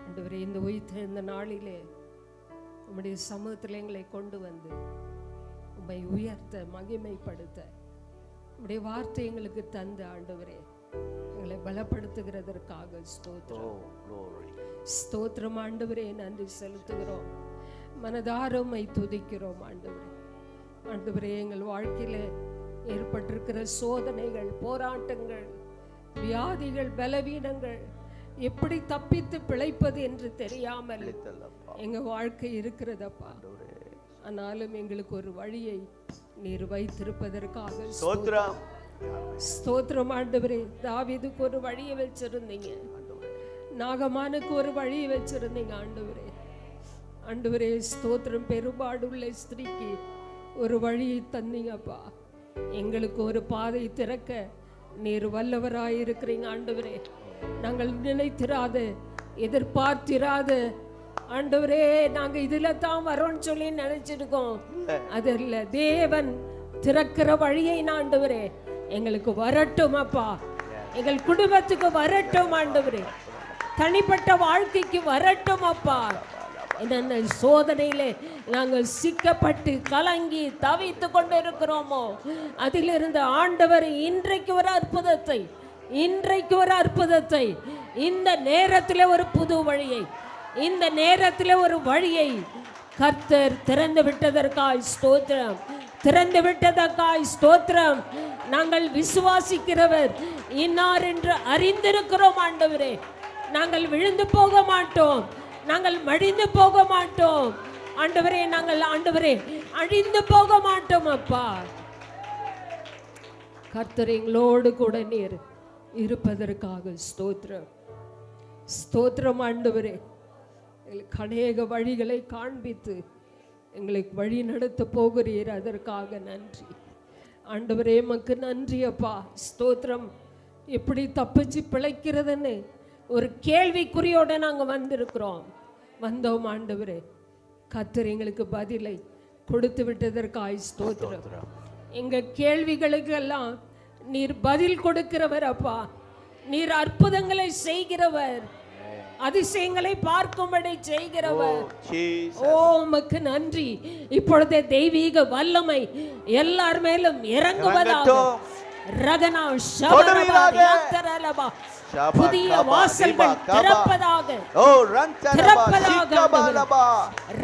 ஆண்டவரே, இந்த உயிர்த்த இந்த நாளிலே உம்முடைய சமூகத்தில் எங்களை கொண்டு வந்து உம்மை உயர்த்த மகிமைப்படுத்த உம்முடைய வார்த்தை எங்களுக்கு தந்து ஆண்டவரே எங்களை பலப்படுத்துகிறதற்காக ஸ்தோத்திரம். ஸ்தோத்திரம் ஆண்டவரே, நன்றி செலுத்துகிறோம். மனதார உம்மை துதிக்கிறோம் ஆண்டவரே. ஆண்டவரே, எங்கள் வாழ்க்கையில ஏற்பட்டிருக்கிற சோதனைகள், போராட்டங்கள், வியாதிகள், பலவீனங்கள் எப்படி தப்பித்து பிழைப்பது என்று தெரியாமல் எங்க வாழ்க்கை இருக்கிறதப்பா. ஆனாலும் எங்களுக்கு ஒரு வழியை நீர் வைத்திருப்பதற்காக ஸ்தோத்திரம். ஸ்தோத்திரம் ஆண்டவரே. தாவீதுக்கு ஒரு வழியை வச்சிருந்தீங்க, நாகமானுக்கு ஒரு வழியை வச்சிருந்தீங்க ஆண்டவரே. ஆண்டவரே ஸ்தோத்திரம். பெரும்பாடுள்ள ஸ்திரீக்கு ஒரு வழியை தந்தீங்கப்பா. எங்களுக்கு ஒரு பாதை திறக்க நீர் வல்லவராயிருக்கிறீங்க ஆண்டவரே. நாங்கள் நினைத்திராத, எதிர்பார்த்திராத ஆண்டவரே, நாங்க இதுல தான் வரோம்னு சொல்லி நினைச்சிருக்கோம். அது இல்ல, தேவன் திறக்கிற வழியை ஆண்டவரே எங்களுக்கு வரட்டும் அப்பா. எங்கள் குடும்பத்துக்கு வரட்டும் ஆண்டவரே, தனிப்பட்ட வாழ்க்கைக்கு வரட்டும் அப்பா. என்னென்ன சோதனையிலே நாங்கள் சிக்கப்பட்டு கலங்கி தவித்து கொண்டு இருக்கிறோமோ அதிலிருந்து ஆண்டவர் இன்றைக்கு ஒரு அற்புதத்தை, இன்றைக்கு ஒரு அற்புதத்தை, இந்த நேரத்தில் ஒரு புது வழியை, இந்த நேரத்தில் ஒரு வழியை கர்த்தர் திறந்து விட்டதற்காய் ஸ்தோத்திரம். திறந்து விட்டதற்காய் ஸ்தோத்திரம். நாங்கள் விசுவாசிக்கிறவர் இன்னார் என்று அறிந்திருக்கிறோம் ஆண்டவரே. நாங்கள் விழுந்து போக மாட்டோம், நாங்கள் மடிந்து போக மாட்டோம் ஆண்டவரே. நாங்கள் ஆண்டவரே அழிந்து போக மாட்டோம் அப்பா. கர்த்தர் எங்களோடு கூட நீர் இருப்பதற்காக ஸ்தோத்திரம். ஸ்தோத்திரம் ஆண்டவரே. எங்களுக்கு அநேக வழிகளை காண்பித்து எங்களுக்கு வழி நடத்த போகிறீர், அதற்காக நன்றி ஆண்டவரே. எமக்கு நன்றி அப்பா. ஸ்தோத்திரம். எப்படி தப்பிச்சு பிழைக்கிறதுன்னு ஒரு கேள்விக்குறியோட நாங்கள் வந்திருக்கிறோம், வந்தோம் ஆண்டவரே. கர்த்தர் எங்களுக்கு பதிலை கொடுத்து விட்டதற்காய் ஸ்தோத்திரம். எங்க கேள்விகளுக்கு எல்லாம் நீர் பதில் கொடுக்கிறவர் அப்பா. நீர் அற்புதங்களை செய்கிறவர், அதிசயங்களை பார்க்கும்படி செய்கிறவர். ஓ உமக்கு நன்றி. இப்பொழுதே தெய்வீக வல்லமை எல்லார் மேலும் இறங்குவதாக. ரகனா ஷபரபா, புதிய வாசல்கள் திறப்பதாக,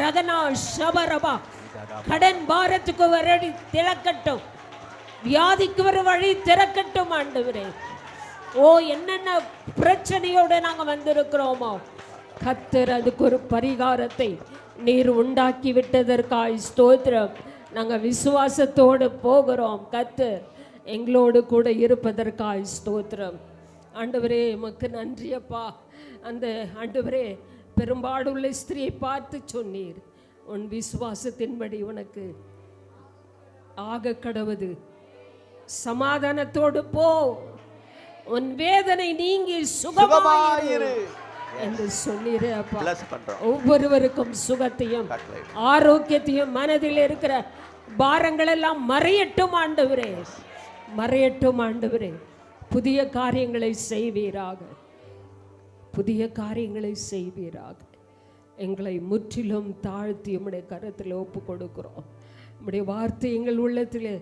ரகனா ஷபரபா. கடன் பாரத்துக்கு ஒரு வழி திறக்கட்டும், வியாதிக்கு ஒரு வழி திறக்கட்டும் ஆண்டவரே. ஓ என்னென்ன பிரச்சனையோட நாங்க வந்திருக்கிறோமோ கர்த்தர் அதுக்கு ஒரு பரிகாரத்தை நீர் உண்டாக்கி விட்டதற்காய் ஸ்தோத்திரம். நாங்க விசுவாசத்தோடு போகிறோம். கர்த்தர் எங்களோடு கூட இருப்பதற்காய் ஸ்தோத்திரம். ஆண்டவரே உமக்கு நன்றி அப்பா. அந்த ஆண்டவரே பெரும்பாடுள்ள ஸ்திரியை பார்த்து சொன்னீர், உன் விசுவாசத்தின்படி உனக்கு ஆக கடவுது, சமாதானத்தோடு போ, உன் வேதனை நீங்கி சுகமாயிரு என்று சொன்னீரே அப்பா. Bless பண்றோம். ஒவ்வொருவருக்கும் சுகத்தையும் கட்டளை. ஆரோக்கியத்தையும் மனதில் இருக்கிற பாரங்கள் எல்லாம் மறையட்டும் ஆண்டவரே, மறையட்டும் ஆண்டவரே. புதிய காரியங்களை செய்வீராக, புதிய காரியங்களை செய்வீராக. எங்களை முற்றிலும் தாழ்த்தி உம்முடைய கரத்தில் ஒப்பு கொடுக்கிறோம். உம்முடைய வார்த்தை எங்கள் உள்ளத்தில்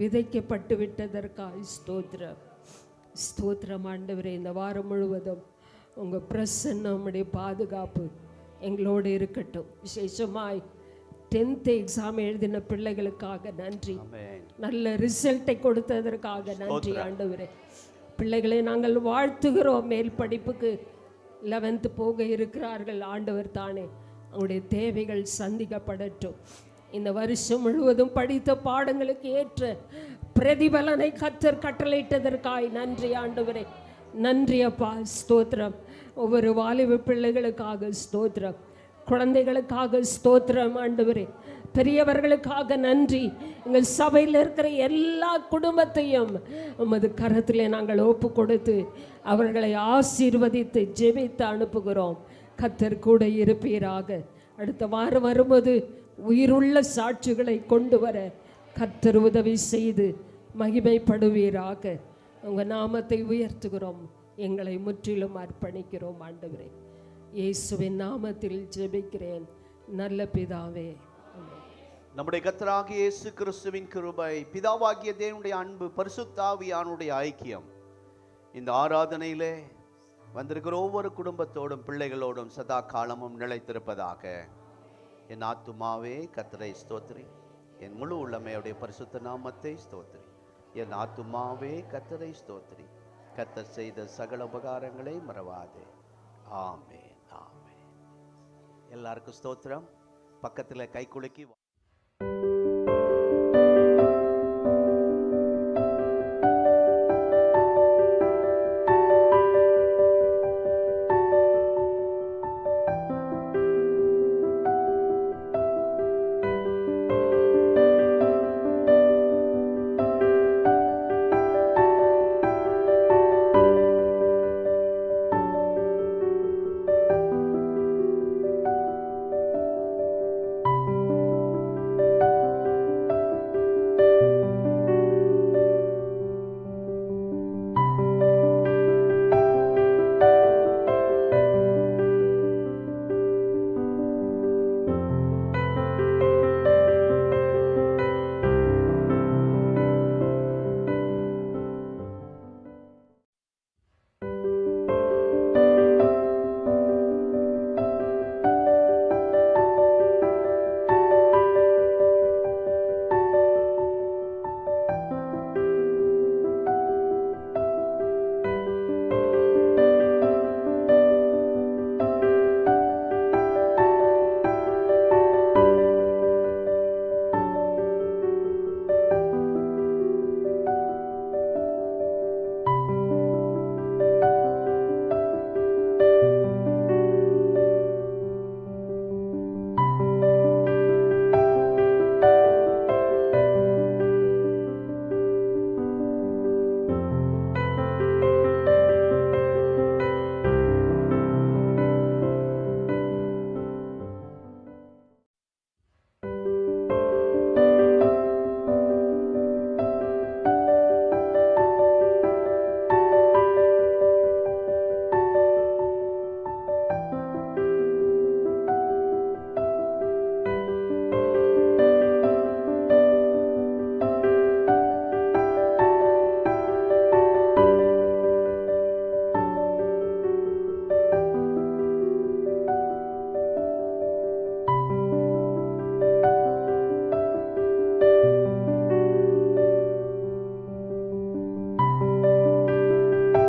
விதைக்கப்பட்டு விட்டதற்காக ஸ்தோத்திரம். ஸ்தோத்திரம் ஆண்டவரே. இந்த வாரம் முழுவதும் உங்கள் பிரசன்னம் உம்முடைய பாதுகாப்பு எங்களோடு இருக்கட்டும். விசேஷமாய் 10th எக்ஸாம் எழுதின பிள்ளைகளுக்காக நன்றி. நல்ல ரிசல்ட்டை கொடுத்ததற்காக நன்றி ஆண்டவரே. பிள்ளைகளை நாங்கள் வாழ்த்துகிறோம். மேல் படிப்புக்கு 11th போக இருக்கிறார்கள். ஆண்டவர் தானே அவங்களுடைய தேவைகள் சந்திக்கப்படட்டும். இந்த வருஷம் முழுவதும் படித்த பாடங்களுக்கு ஏற்ற பிரதிபலனை கர்த்தர் கட்டளையிட்டதற்காய் நன்றி ஆண்டவரே. நன்றி அப்பா. ஸ்தோத்திரம். ஒவ்வொரு வாலிப பிள்ளைகளுக்காக ஸ்தோத்திரம், குழந்தைகளுக்காக ஸ்தோத்திரம் ஆண்டவரே. பெரியவர்களுக்காக நன்றி. எங்கள் சபையில் இருக்கிற எல்லா குடும்பத்தையும் உமது கரத்திலே நாங்கள் ஒப்பு கொடுத்து அவர்களை ஆசீர்வதித்து ஜெபித்து அனுப்புகிறோம். கர்த்தர் கூட இருப்பீராக. அடுத்த வாரம் வரும்போது உயிருள்ள சாட்சிகளை கொண்டு வர கர்த்தர் உதவி செய்து மகிமைப்படுவீராக. உங்கள் நாமத்தை உயர்த்துகிறோம். எங்களை முற்றிலும் அர்ப்பணிக்கிறோம் ஆண்டவரே. இயேசுவின் நாமத்தில் ஜெபிக்கிறேன் நல்ல பிதாவே. நம்முடைய கர்த்தராகிய இயேசு கிறிஸ்துவின் கிருபை, பிதாவாகிய தேவனுடைய அன்பு, பரிசுத்த ஆவியானுடைய ஐக்கியம் இந்த ஆராதனையிலே வந்திருக்கிற ஒவ்வொரு குடும்பத்தோடும் பிள்ளைகளோடும் சதா காலமும் நிலைத்திருப்பதாக. என் ஆத்துமாவே கர்த்தரை ஸ்தோத்திரி, என் முழு உள்ளமையுடைய பரிசுத்த நாமத்தை ஸ்தோத்திரி. என் ஆத்துமாவே கர்த்தரை ஸ்தோத்திரி, கர்த்தர் செய்த சகல உபகாரங்களை மறவாதே. ஆமென், ஆமென். எல்லாருக்கும் ஸ்தோத்திரம். பக்கத்தில் கை குலுக்கி